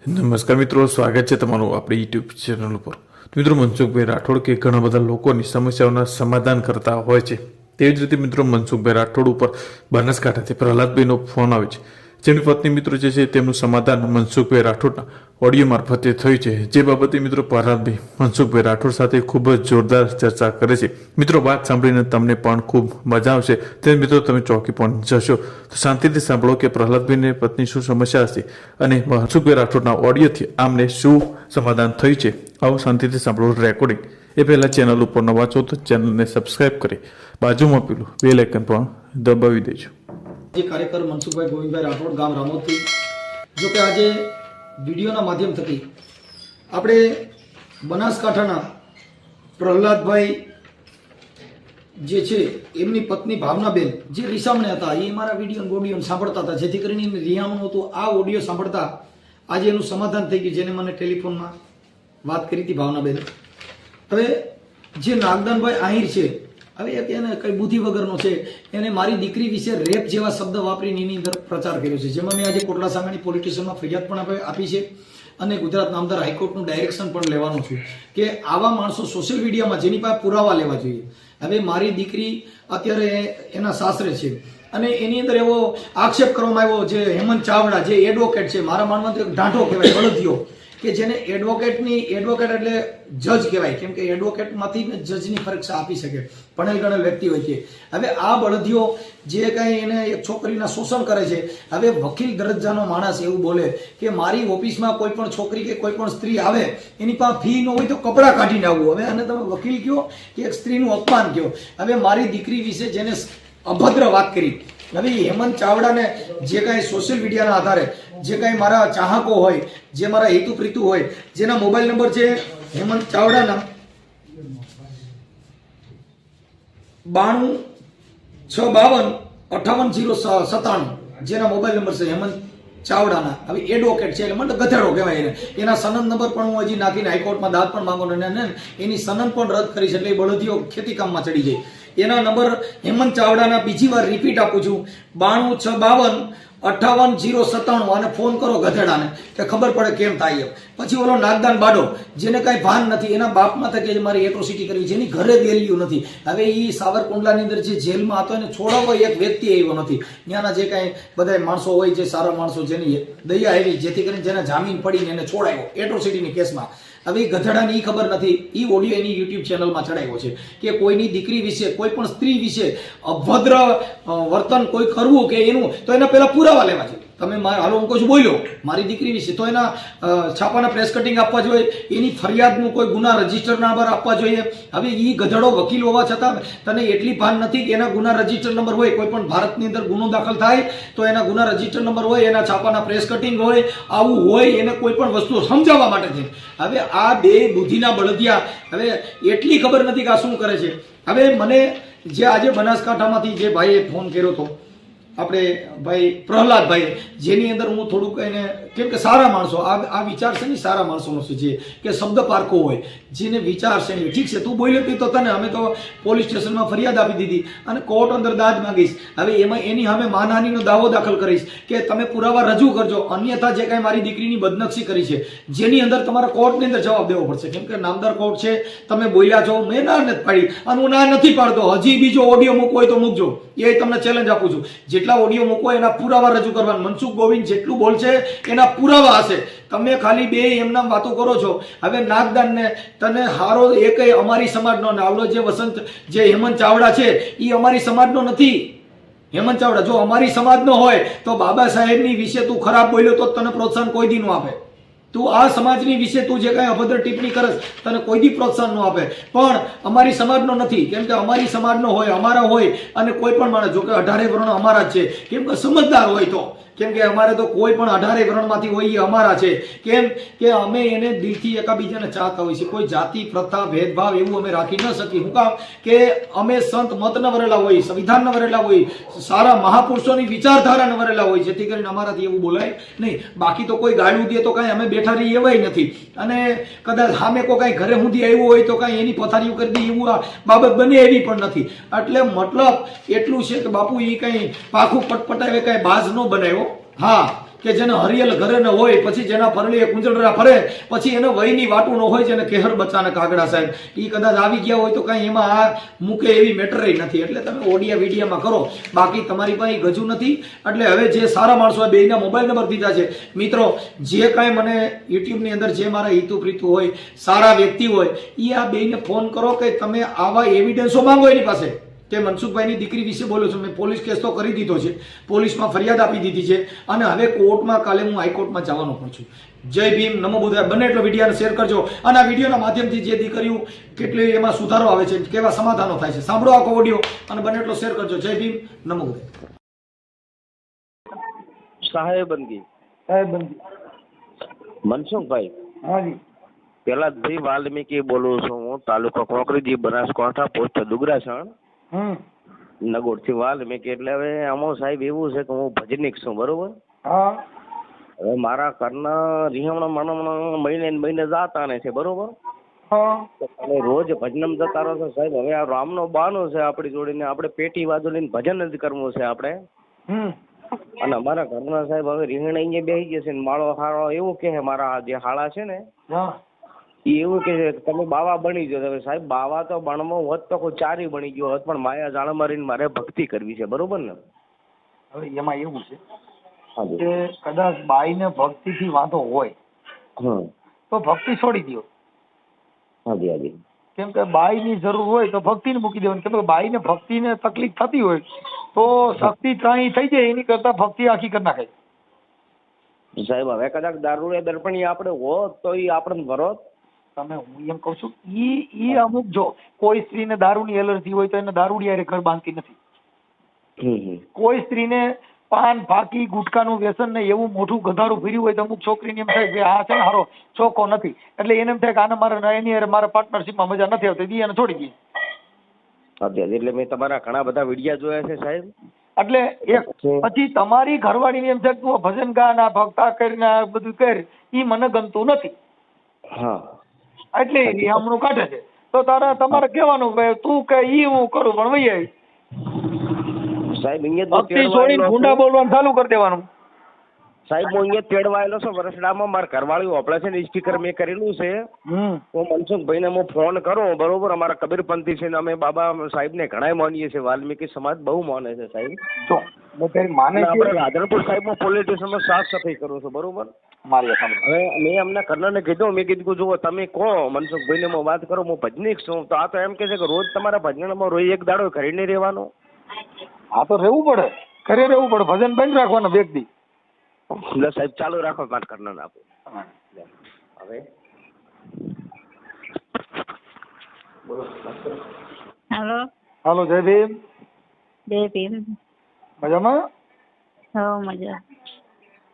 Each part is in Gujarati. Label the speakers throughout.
Speaker 1: નમસ્કાર મિત્રો, સ્વાગત છે તમારું આપણી યુટ્યુબ ચેનલ ઉપર। મિત્રો, મનસુખભાઈ રાઠોડ કે ઘણા બધા લોકોની સમસ્યાઓના સમાધાન કરતા હોય છે। તેવી જ રીતે મિત્રો મનસુખભાઈ રાઠોડ ઉપર બનાસકાંઠાથી પ્રહલાદભાઈનો ફોન આવે છે, જેમની પત્ની મિત્રો જે છે તેમનું સમાધાન મનસુખભાઈ રાઠોડના ઓડિયો મારફતે થયું છે। જે બાબતે મિત્રો પ્રહલાદભાઈ મનસુખભાઈ રાઠોડ સાથે ખૂબ જ જોરદાર ચર્ચા કરે છે। મિત્રો, વાત સાંભળીને તમને પણ ખૂબ મજા આવશે, તે મિત્રો તમે ચોકી પણ જશો તો શાંતિથી સાંભળો કે પ્રહલાદભાઈને પત્ની શું સમસ્યા હશે અને મનસુખભાઈ રાઠોડના ઓડિયોથી આમને શું સમાધાન થયું છે। આવો શાંતિથી સાંભળો રેકોર્ડિંગ। એ પહેલાં ચેનલ ઉપર નવા છો તો ચેનલને સબસ્ક્રાઈબ કરી બાજુમાં પેલું બેલ આઇકન પણ દબાવી દેજો।
Speaker 2: જે કાર્યકર મનસુખભાઈ ગોવિંદભાઈ રાઠોડ ગામ રામોદથી, જો કે આજે વિડીયોના માધ્યમ થકી આપણે બનાસકાંઠાના પ્રહલાદભાઈ જે છે એમની પત્ની ભાવનાબેન જે રિસામણે હતા, એ મારા વિડીયો ઓડિયો સાંભળતા હતા, જેથી કરીને રિયામણું હતું આ ઓડિયો સાંભળતા આજે એનું સમાધાન થઈ ગયું, જેને મને ટેલિફોનમાં વાત કરી હતી ભાવનાબેન। હવે જે નાગદાનભાઈ આહિર છે, હવે એને કઈ બુદ્ધિ વગરનો છે, એને મારી દીકરી વિશે રેપ જેવા શબ્દ વાપરીને એની અંદર પ્રચાર કર્યો છે, જેમાં મેં આજે કોટલા સાંગાણી પોલીસ સ્ટેશનમાં ફરિયાદ પણ આપી છે અને ગુજરાત નામદાર હાઈકોર્ટનું ડાયરેક્શન પણ લેવાનું છું કે આવા માણસો સોશિયલ મીડિયામાં જેની પાસે પુરાવા લેવા જોઈએ। હવે મારી દીકરી અત્યારે એના સાસરે છે અને એની અંદર એવો આક્ષેપ કરવામાં આવ્યો, જે હેમંત ચાવડા જે એડવોકેટ છે, મારા માનવામાં એક ઢાંઢો કહેવાય, બળદિયો, કે જેને એડવોકેટ એટલે જજ કહેવાય, કેમ કે એડવોકેટમાંથી જજની પરીક્ષા આપી શકે, ભણેલ ગણેલ વ્યક્તિ હોય છે। હવે આ બળદિયો જે કંઈ એને એક છોકરીના શોષણ કરે છે, હવે વકીલ દરજ્જાનો માણસ એવું બોલે કે મારી ઓફિસમાં કોઈ પણ છોકરી કે કોઈ પણ સ્ત્રી આવે, એની પાસે ફી ન હોય તો કપડાં કાઢીને આવવું, હવે અને તમે વકીલ કહો કે એક સ્ત્રીનું અપમાન કહો। હવે મારી દીકરી વિશે જેને અભદ્ર વાત કરી, હવે હેમંત ચાવડાને જે કાંઈ સોશિયલ મીડિયાના આધારે જે કાંઈ મારા ચાહકો હોય, જે મારા હેતુ પ્રીતુ હોય, જેના મોબાઈલ નંબર છે હેમંત ચાવડાના 9265585097, જેના મોબાઈલ નંબર છે હેમંત ચાવડાના, હવે એડવોકેટ છે એટલે મને ગધેડો કહેવાય એને, એના સનદ નંબર પણ હું હજી નાખીને હાઈકોર્ટમાં દાદ પણ માંગો ને એની સનદ પણ રદ કરી છે, એટલે એ બળદીઓ ખેતી કામમાં ચડી જાય। એના નંબર હેમંત ચાવડાના બીજી વાર રિપીટ આપું છું, 9265585097, અને ફોન કરો ગધેડાને કે ખબર પડે કેમ થાય એમ। પછી ઓલો નાગદાન બાડો, જેને કાંઈ ભાન નથી, એના બાપમાં થકે મારી એટ્રોસિટી કરવી, જેની ઘરે વેલ્યુ નથી, હવે એ સાવરકુંડલાની અંદર જે જેલમાં હતો એને છોડાવવો એક વ્યક્તિ આવ્યો નથી, ત્યાંના જે કાંઈ બધા માણસો હોય, જે સારા માણસો જેની દયા આવી, જેથી કરીને જેને જામીન પડીને એને છોડાયો એટ્રોસિટીની કેસમાં। હવે એ ગધેડાની ખબર નથી, એ ઓડિયો એની યુટ્યુબ ચેનલમાં ચડાવ્યો છે કે કોઈની દીકરી વિશે, કોઈ પણ સ્ત્રી વિશે અભદ્ર વર્તન કોઈ કરવું કે એનું, તો એના પહેલા પુરાવા લેવા જોઈએ। તમે હાલો હું કહું છું બોલ્યો મારી દીકરી વિશે, તો એના છાપાના પ્રેસ કટિંગ આપવા જોઈએ, એની ફરિયાદનું કોઈ ગુના રજીસ્ટર નંબર આપવા જોઈએ। હવે એ ગધેડો વકીલ હોવા છતાં તને એટલી ભાન નથી કે એના ગુના રજીસ્ટર નંબર હોય, કોઈ પણ ભારતની અંદર ગુનો દાખલ થાય તો એના ગુના રજીસ્ટર નંબર હોય, એના છાપાના પ્રેસ કટિંગ હોય, આવું હોય, એને કોઈ પણ વસ્તુ સમજાવવા માટે છે। હવે આ બે બુદ્ધિના બળદિયા, હવે એટલી ખબર નથી કે આ શું કરે છે। હવે મને જે આજે બનાસકાંઠામાંથી જે ભાઈએ ફોન કર્યો હતો, આપણે ભાઈ પ્રહલાદભાઈ, જેની અંદર હું થોડુંક એને, કેમ કે સારા માણસો, આ વિચાર છે ને સારા માણસોનો છે, જે કે શબ્દ પારખો હોય, જેને વિચાર છે, ઠીક છે તું બોલ્યો હતી તો તને અમે તો પોલીસ સ્ટેશનમાં ફરિયાદ આપી દીધી અને કોર્ટ અંદર દાદ માંગીશ, હવે એમાં એની સામે માનહાનિનો દાવો દાખલ કરીશ કે તમે પુરાવા રજૂ કરજો, અન્યથા જે કાંઈ મારી દીકરીની બદનક્ષી કરી છે, જેની અંદર તમારા કોર્ટની અંદર જવાબ દેવો પડશે, કેમ કે નામદાર કોર્ટ છે, તમે બોલ્યા છો, મેં ના નથી પાડી અને હું ના નથી પાડતો, હજી બીજો ઓડિયો મૂકવો હોય તો મૂકજો, એ તમને ચેલેન્જ આપું છું। જેટલા ઓડિયો મૂકો એના પુરાવા રજૂ કરવાના, મનસુખ ગોવિંદ જેટલું બોલશે એના પુરાવા હશે, તમે ખાલી બે એમના વાતો કરો છો। હવે નાગદાનને તને હારો એક અમારી સમાજનો, આવડો જે વસંત જે હેમંત ચાવડા છે એ અમારી સમાજનો નથી। હેમંત ચાવડા જો અમારી સમાજનો હોય તો બાબા સાહેબની વિશે તું ખરાબ બોલ્યો તો તને પ્રોત્સાહન કોઈ દી ન આપે, તું આ સમાજની વિશે તું જે કાંઈ અભદ્ર ટિપ્પણી કરસ તને કોઈ દી પ્રોત્સાહન ન આપે, પણ અમારી સમાજનો નથી, કેમ કે અમારી સમાજનો હોય, અમારા હોય, અને કોઈ પણ માણસ, જો કે 18 વર્ણ અમારા જ છે, કેમ કે સમજદાર હોય તો, કેમ કે અમારે તો કોઈ પણ 18 વર્ણમાંથી હોય એ અમારા છે, કેમ કે અમે એને દિલથી એકાબીજાને ચાહતા હોય છે, કોઈ જાતિ પ્રથા ભેદભાવ એવું અમે રાખી ન શકીએ। શું કામ કે અમે સંત મતના વરેલા હોય, સંવિધાનના વરેલા હોય, સારા મહાપુરુષોની વિચારધારાના વરેલા હોય, જેથી કરીને અમારાથી એવું બોલાય નહીં। બાકી તો કોઈ ગાળું દે તો કાંઈ અમે બેઠા રહીએ એવાય નથી, અને કદાચ સામે કોઈ કાંઈ ઘરે સુધી આવ્યું હોય તો કાંઈ એની પથારીઓ કરી દે એવું આ બાબત બને એવી પણ નથી। એટલે મતલબ એટલું છે કે બાપુ એ કાંઈ પાખું પટપટાવે કાંઈ બાજ ન બનાવ્યો, હા, કે જેને હરિયલ ઘરે ન હોય, પછી જેના ફરલીએ કુંજળરા ફરે, પછી એને વયની વાટું ન હોય, જેને કેહર બચ્ચાને કાગડા સાહેબ એ કદાચ આવી ગયા હોય તો કાંઈ એમાં આ મૂકે એવી મેટર નથી. એટલે તમે ઓડિયા વિડીયામાં કરો, બાકી તમારી પાસે ગજુ નથી. એટલે હવે જે સારા માણસો આ બેયના મોબાઈલ નંબર દીધા છે મિત્રો, જે કાંઈ મને યુટ્યુબની અંદર જે મારા હિતુ પ્રીતુ હોય, સારા વ્યક્તિ હોય, એ આ બેયને ફોન કરો કે તમે આવા એવિડન્સો માંગો એની પાસે કે મનસુખભાઈની દીકરી વિશે બોલું છું. મેં પોલીસ કેસ તો કરી દીધો છે, પોલીસમાં ફરિયાદ આપી દીધી છે, અને હવે કોર્ટમાં કાલે હું હાઈકોર્ટમાં જવાનો પણ છું. જય ભીમ, નમો બુદ્ધાય. બને એટલો વિડીયોને શેર કરજો, અને આ વિડીયોના માધ્યમથી જે દીકરીઓ કેટલી એમાં સુધારો આવે છે, કેવા સમાધાનો થાય છે, સાંભળો આખો ઓડિયો અને બને એટલો શેર કરજો. જય ભીમ, નમો બુદ્ધાય.
Speaker 3: સાહેબંદી મનસુખભાઈ,
Speaker 2: હાજી
Speaker 3: પેલાભાઈ વાલ્મીકી બોલું છું હું, તાલુકો કોકરીજી, બનાસકાંઠા, પોસ્ટ દુગરાસણ, નગોડથી વાલ્મીકી. એટલે હવે આમાં સાહેબ એવું છે કે હું ભજનીક છું, બરોબર?
Speaker 2: હા.
Speaker 3: હવે મારા ઘરના રીહમણા માણમણા મહિને ને મહિને જાતા ને છે, બરોબર?
Speaker 2: હા.
Speaker 3: અને રોજ ભજનમ જતા રહો છો સાહેબ. હવે આ રામનો બાનો છે આપણી જોડીને, આપણે પેટી બાજુ લઈને ભજન જ કરવું છે આપણે. અને અમારા ઘરના સાહેબ હવે રીંગણ અહીંયા બેસી ગયા છે ને માળો હાળો એવું કે મારા જે હાળા છે ને એ એવું કે છે તમે બાવા બની ગયો. હવે સાહેબ બાવા તો બણમાં હોત તો કોઈ ચારી બની ગયો હોત, પણ માયા જાણ મારીને મારે ભક્તિ કરવી છે, બરોબર ને?
Speaker 4: હવે એમાં એવું છે કે કદાચ બાઈને ભક્તિથી વાંધો હોય તો ભક્તિ છોડી દો.
Speaker 3: હાજી હાજી.
Speaker 4: કેમ કે બાઈની જરૂર હોય તો ભક્તિને મૂકી દેવાની. કેમ કે બાઈને ભક્તિને તકલીફ થતી હોય તો શક્તિ ત્રાહી થઈ જાય, એની કરતા ભક્તિ આખી કરી નાખે.
Speaker 3: સાહેબ હવે કદાચ દારૂ દર્પણી આપણે હોત તો એ આપણે ભરોત.
Speaker 4: તમે હું એમ કઉ છું ઈ અમુક જો કોઈ સ્ત્રીને દારૂની એલર્જી હોય તો એને દારૂડિયા ઘર બાંધતી નથી. કોઈ સ્ત્રીને પાન ફાકી ગુટકાનું વ્યસન ને એવું મોટું ગધારું ભર્યું હોય તો અમુક છોકરીને એમ થાય કે આ છે ને હારો ચોખ્ખો નથી, એટલે એને એમ થાય કે આને એની મારા પાર્ટનરશીપમાં મજા નથી આવતી, એને છોડી દઈએ.
Speaker 3: એટલે મેં તમારા ઘણા બધા વિડીયા જોયા છે સાહેબ.
Speaker 4: એટલે એક પછી તમારી ઘરવાળીને એમ છે કે તું ભજન ગા ના ભક્તા કરીને બધું કર, ઈ મને ગમતું નથી.
Speaker 3: હા.
Speaker 4: એટલે હમણું કાઢે છે તો તમારે કહેવાનું કે તું કે ઈ હું કરું પણ વહી આવી.
Speaker 3: સાહેબ
Speaker 4: ભક્તિ છોડીને ગુંડા બોલવાનું ચાલુ કરી દેવાનું.
Speaker 3: સાહેબ હું અહીંયા તેડવાયેલો છું વરસડામાં, મારા ઘરવાળી ઓપરેશન સ્ટીકર મેં કરેલું છે. હું મનસુખભાઈને હું ફોન કરું, બરોબર? અમારા કબીરપંથી છે ને અમે બાબા સાહેબને ઘણા માનીએ છીએ, વાલ્મીકી સમાજ બહુ માને છે સાહેબ.
Speaker 4: જો બધા માને છે.
Speaker 3: આપણે રાધનપુર સાહેબમાં પોલીસ સ્ટેશનમાં સાફ સફાઈ કરું છું, બરોબર?
Speaker 4: મારી
Speaker 3: હવે મેં એમના કર્ણને કીધું, મેં કીધું જુઓ તમે કહો મનસુખભાઈને હું વાત કરું, હું ભજનીક છું. તો આ તો એમ કે છે કે રોજ તમારા ભજનમાં રોજ એક દાડો ઘરે નહીં રહેવાનો.
Speaker 4: હા તો રહેવું પડે, ઘરે રહેવું પડે, ભજન બંધ રાખવાના વ્યક્તિ.
Speaker 3: એટલે સાહેબ ચાલુ રાખો, વાત કર્ણને આપો. હવે
Speaker 5: હેલો.
Speaker 4: હાલો, જય ભીમ.
Speaker 5: જય ભીમ.
Speaker 4: મજામાં?
Speaker 5: હો મજા.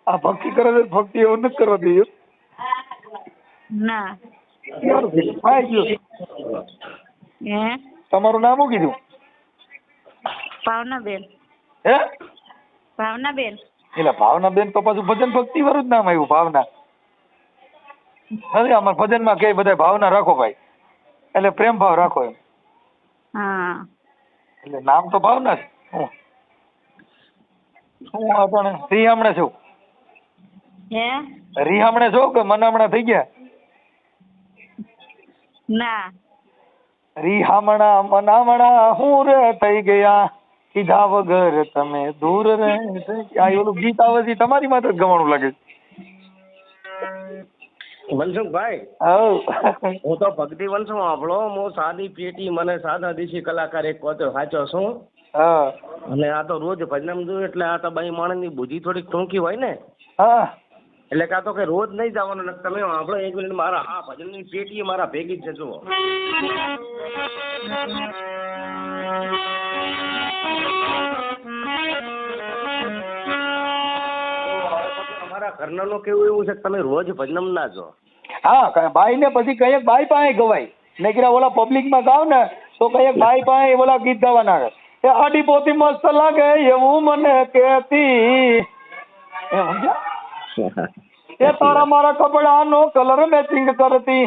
Speaker 4: આ ભક્તિ કરે છે, ભક્તિ એવું નથી કરવા દઈએ.
Speaker 5: ના. હે?
Speaker 4: તમારું નામ શું કીધું?
Speaker 5: ભાવનાબેન.
Speaker 4: હે?
Speaker 5: ભાવનાબેન.
Speaker 4: એટલે ભાવનાબેન તો પાછું ભજન ભક્તિ વાળું જ નામ આવ્યું, ભાવના નથી. અમારા ભજનમાં કે બધા ભાવના રાખો ભાઈ, એટલે પ્રેમ ભાવ રાખો એમ.
Speaker 5: હા.
Speaker 4: એટલે નામ તો ભાવના છે. હું આપણે રીહામણે છું.
Speaker 5: હે?
Speaker 4: રીહામણે છો કે મનામણા થઈ ગયા?
Speaker 5: ના.
Speaker 4: રીહામણા મનામણા હું રે થઈ ગયા, કીધા વગર તમે દૂર રે થઈ ગયા. આ ઓલું ગીત આવે છે તમારી માથે જ ગવાણું લાગે છે.
Speaker 3: મનસુખભાઈ, હું તો ભક્તિ વંશ આપણો, હું સાદી પેટી મને સાદા દેશી કલાકાર એક કહો સાચો છું.
Speaker 4: હા.
Speaker 3: અને આ તો રોજ ભજનમ જોયું એટલે આ તો બાઈ માણસની બુદ્ધિ થોડીક ટૂંકી હોય ને,
Speaker 4: હા.
Speaker 3: એટલે કાં તો કે રોજ નહીં જવાનું ને તમે આપણો એક મિનિટ મારા આ ભજનની પેટી મારા ભેગી જ છે. જુઓ અમારા ઘરનાનું કેવું એવું છે કે તમે રોજ ભજનમ ના જો.
Speaker 4: હા, બાઈ ને પછી કઈ બાઈ પાસે ગવાય ને કે ઓલા પબ્લિક માં ગાવ ને તો કઈ બાઈ પાસે ઓલા ગીત ગાવાના એ આડી પોતી મસ્ત લાગે એવું મને કહેતી, એમ સમજ્યા? એ તારા મારા કપડા નો કલર મેચિંગ કરતી,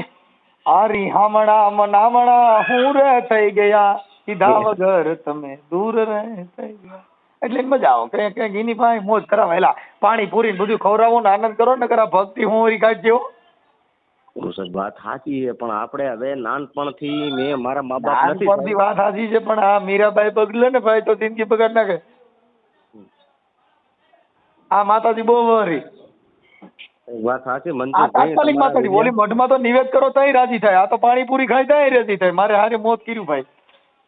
Speaker 4: હારી હામણા મનામણા હું રે થઈ ગયા, કીધા વગર તમે દૂર રે થઈ ગયા. એટલે એને મજા આવે કંઈક એની પાસે મોજ કરાવેલા પાણી પૂરી બધું ખવડાવો ને આનંદ કરો ને કરા ભક્તિ હું કાઢજો.
Speaker 3: સાહેબ વાત સાચી છે પણ આપણે હવે નાનપણથી મેં મારા મા બાપ નથી
Speaker 4: નાનપણથી વાત સાચી છે પણ આ મીરાબાઈ બગલે ને ભાઈ તો જિંદગી બગાડ નાખે. આ માતાજી બહુ વરી
Speaker 3: વાત સાચી
Speaker 4: આ
Speaker 3: મનસુખભાઈ
Speaker 4: તાત્કાલિક માતાજી ઓલી મઢમાં તો નિવેદ કરો તોય રાજી થાય. આ તો પાણીપુરી ખાય તોય રાજી થાય. મારે હારે મોત કર્યું ભાઈ.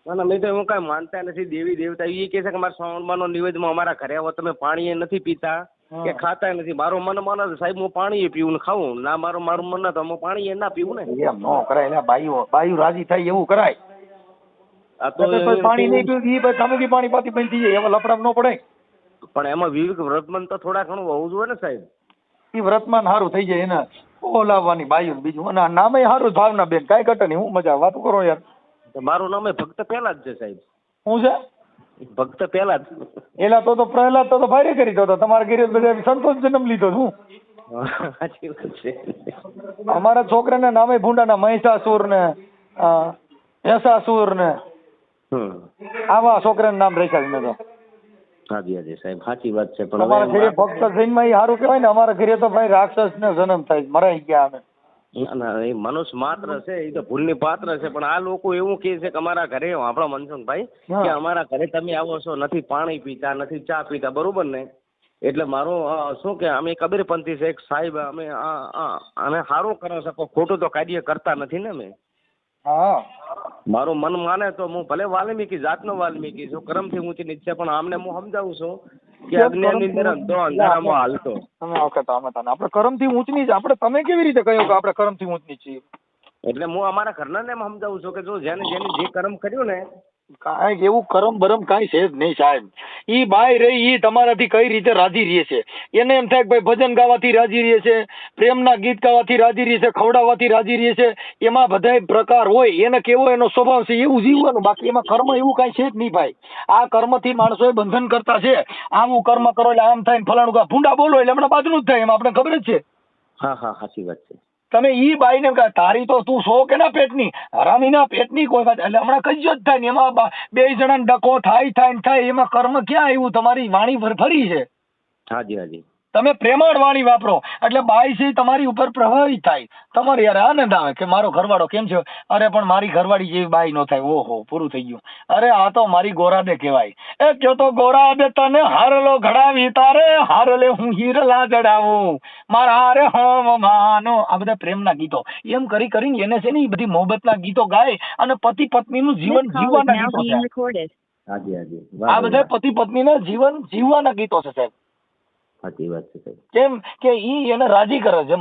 Speaker 3: ના ના મેં તો એવું કાંઈ માનતા નથી. દેવી દેવતા એ કહે છે કે મારા શ્રાવણમાં નિવેદમાં અમારા ઘરે આવો તમે પાણી નથી પીતા કે ખાતા નથી. મારું મન માને સાહેબ હું પાણી પીવું ને ખાવું ના મારું મન ના તો હું પાણી ના પીવું ને.
Speaker 4: એમ નો કરાય ને બાયું રાજી થાય એવું કરાય.
Speaker 3: આ તો
Speaker 4: પાણી નહીં પીવું એ ભાઈ સામુકી પાણી પાતી બંધ થઈ જાય એવા લફડા ન પડે.
Speaker 3: પણ એમાં વિવેક વ્રતમન તો થોડા ઘણું હોવું જોઈએ ને સાહેબ.
Speaker 4: એ વ્રતમાન સારું થઈ જાય એને ઓલાવવાની બાયું બીજું અને નામે સારું ભાવના બેન કાંઈ ઘટે નહીં. હું મજા વાતો કરો યાર.
Speaker 3: મારું નામ ભક્ત પહેલા જ છે સાહેબ.
Speaker 4: શું છે
Speaker 3: ભક્ત પહેલા જ.
Speaker 4: એલા તો પ્રહલાદ તો ભારે કરી દો. તમારા ઘરે બધા સંતોષ જન્મ લીધો શું?
Speaker 3: સાચી વાત છે.
Speaker 4: અમારા છોકરાના નામે ભૂંડાના મહિષાસુર ને ભેંસાસુર ને આવા છોકરાના નામ રાખ્યા છે મેં તો.
Speaker 3: હાજી હાજી સાહેબ સાચી વાત છે. પણ
Speaker 4: અમારા ઘરે ભક્ત જન્મ એ સારું કહેવાય ને. અમારા ઘરે તો ભાઈ રાક્ષસ ને જન્મ થાય મરાઈ ગયા અમે.
Speaker 3: ના એ મનુષ્ય માત્ર છે એ તો ભૂલની પાત્ર છે. પણ આ લોકો એવું કહે છે કે અમારા ઘરે આપણો મનસુખભાઈ કે અમારા ઘરે તમે આવો છો નથી પાણી પીતા નથી ચા પીતા બરોબર ને. એટલે મારું શું કે અમે કબીરપંથી છે એક સાહેબ અમે સારું કરો શકો ખોટું તો કાર્ય કરતા નથી ને અમે.
Speaker 4: હા
Speaker 3: મારું મન માને તો હું ભલે વાલ્મીકી જાતનો વાલ્મીકી છું કર્મથી ઊંચી નીચ છે પણ આમને હું સમજાવું છું કે અજ્ઞાનની અંદર અંધો અંધારામાં હાલતો.
Speaker 4: તમે વખત આપણે કર્મથી ઊંચ નીચ આપણે તમે કેવી રીતે કહ્યું કે આપણે કર્મથી ઊંચ નીચ છીએ?
Speaker 3: એટલે હું અમારા ઘરનાને એમ સમજાવું છું કે જો જેને જે કર્મ કર્યું ને
Speaker 4: કાંઈક એવું કરમ બરમ કાંઈ છે જ નહીં સાહેબ. ઈ બાઈ રહી ઈ તમારાથી કઈ રીતે રાજી રહે છે? એને એમ થાય કે ભાઈ ભજન ગાવાથી રાજી રહે છે, પ્રેમના ગીત ગાવાથી રાજી રહે છે, ખવડાવવાથી રાજી રહે છે. એમાં બધાય પ્રકાર હોય એને કેવો એનો સ્વભાવ છે એવું જીવવાનું. બાકી એમાં કર્મ એવું કાંઈ છે જ નહીં ભાઈ. આ કર્મથી માણસોએ બંધન કરતા છે. આવું કર્મ કરો એટલે આમ થાય ને ફલાણું ભૂંડા બોલો એટલે હમણાં બાજુનું જ થાય. એમાં આપણે ખબર જ છે.
Speaker 3: હા હા સાચી વાત છે.
Speaker 4: તમે ઈ બાઈને તારી તો તું સો કે ના પેટની હરામીના પેટની કોઈ વાત એટલે હમણાં કઈ જ થાય ને એમાં બે જણા ડકો થાય એમાં કર્મ ક્યાં આવ્યું? તમારી વાણી ફરી છે.
Speaker 3: હાજી હાજી
Speaker 4: તમે પ્રેમાળ વાણી વાપરો એટલે બાઈ છે તમારી ઉપર પ્રભાવિત થાય. તમારે યાર આનંદ આવે કે મારો ઘરવાળો કેમ છે. અરે પણ મારી ઘરવાળી જેવી બાઈ નો થાય. ઓહો પૂરું થઈ ગયું. અરે આ તો મારી ગોરાદે કહેવાય. એ કયો તો ગોરાદે તને હારલો ઘડાવી તારે હારલે હું હીરલા જડાવું મારા હારે હમ માનો. આ બધા પ્રેમના ગીતો એમ કરીને એને છે ને એ બધી મોહબ્બતના ગીતો ગાય અને પતિ પત્નીનું જીવન જીવવાના ગીતો છે.
Speaker 3: હાજી હાજી
Speaker 4: આ બધા પતિ પત્નીના જીવન જીવવાના ગીતો છે સાહેબ.
Speaker 3: સાચી વાત છે સાહેબ.
Speaker 4: કેમ કે ઈ એને રાજી કરે છે.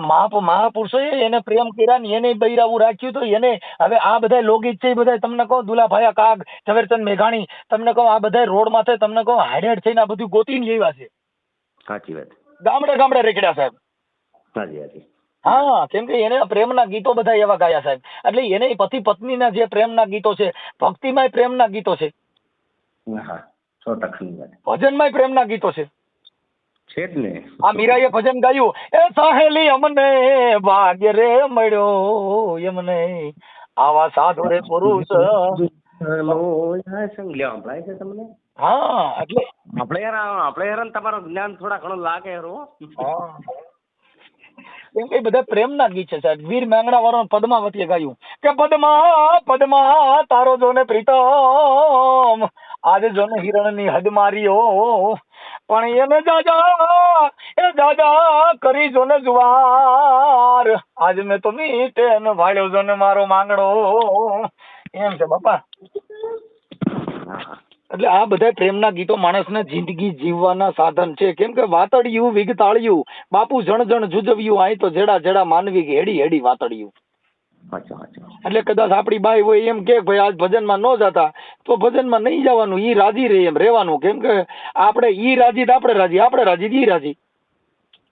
Speaker 4: મહાપુરુષોએ એને પ્રેમ કર્યા ને એને બૈરાવું રાખ્યું તો એને હવે આ બધા લોકગીત છે એ બધા તમને કહો દુલાભાયા કાગ ઝવેરચંદ મેઘાણી તમને કહો આ બધા રોડ માથે તમને કહો હાડેડ થઈને આ બધું ગોતીને આવ્યા છે.
Speaker 3: સાચી વાત.
Speaker 4: ગામડે રેકડ્યા સાહેબ.
Speaker 3: હાજી હાજી
Speaker 4: હા કેમ કે એને પ્રેમના ગીતો બધા એવા ગાયા સાહેબ. એટલે એને પતિ પત્નીના જે પ્રેમના ગીતો છે ભક્તિમાંય પ્રેમના ગીતો છે,
Speaker 3: હા 100% વાત.
Speaker 4: ભજનમાંય પ્રેમના ગીતો છે.
Speaker 3: છે જ ને.
Speaker 4: આ મીરાએ ભજન ગાયું એ સાહેલી અમને ભાગ્ય રે મળ્યો એમને આવા સાધુ રે પુરુષ.
Speaker 3: સંભળાય છે તમને?
Speaker 4: હા એટલે
Speaker 3: આપણે યાર તમારું જ્ઞાન થોડા ઘણું લાગે યાર.
Speaker 4: કેમ કે બધા પ્રેમના ગીત છે સાહેબ. વીર માંગણા વાળો પદ્માવતીએ ગાયું કે પદ્મા તારો જોને પ્રીતમ આજે જોને હિરણની હદ માર્યો પણ એને દાદા કરી જોને જુવાર આજ મેં તો મીટે ને ભાળ્યો જોને મારો માંગણો. એમ છે બાપા. એટલે આ બધા પ્રેમના ગીતો માણસને જિંદગી જીવવાના સાધન છે. કેમ કે વાતડિયું વિગતાળ્યું બાપુ જણ જુજવ્યું આય તો જેડા માનવી હેડી હેડી વાતડિયું. એટલે કદાચ આપણી બાઈ હોય એમ કે ભાઈ આજ ભજનમાં ન જતા તો ભજનમાં નહીં જવાનું. ઈ રાજી રહે એમ રહેવાનું. કેમ કે આપણે ઈ રાજી આપણે રાજી ઈ રાજી.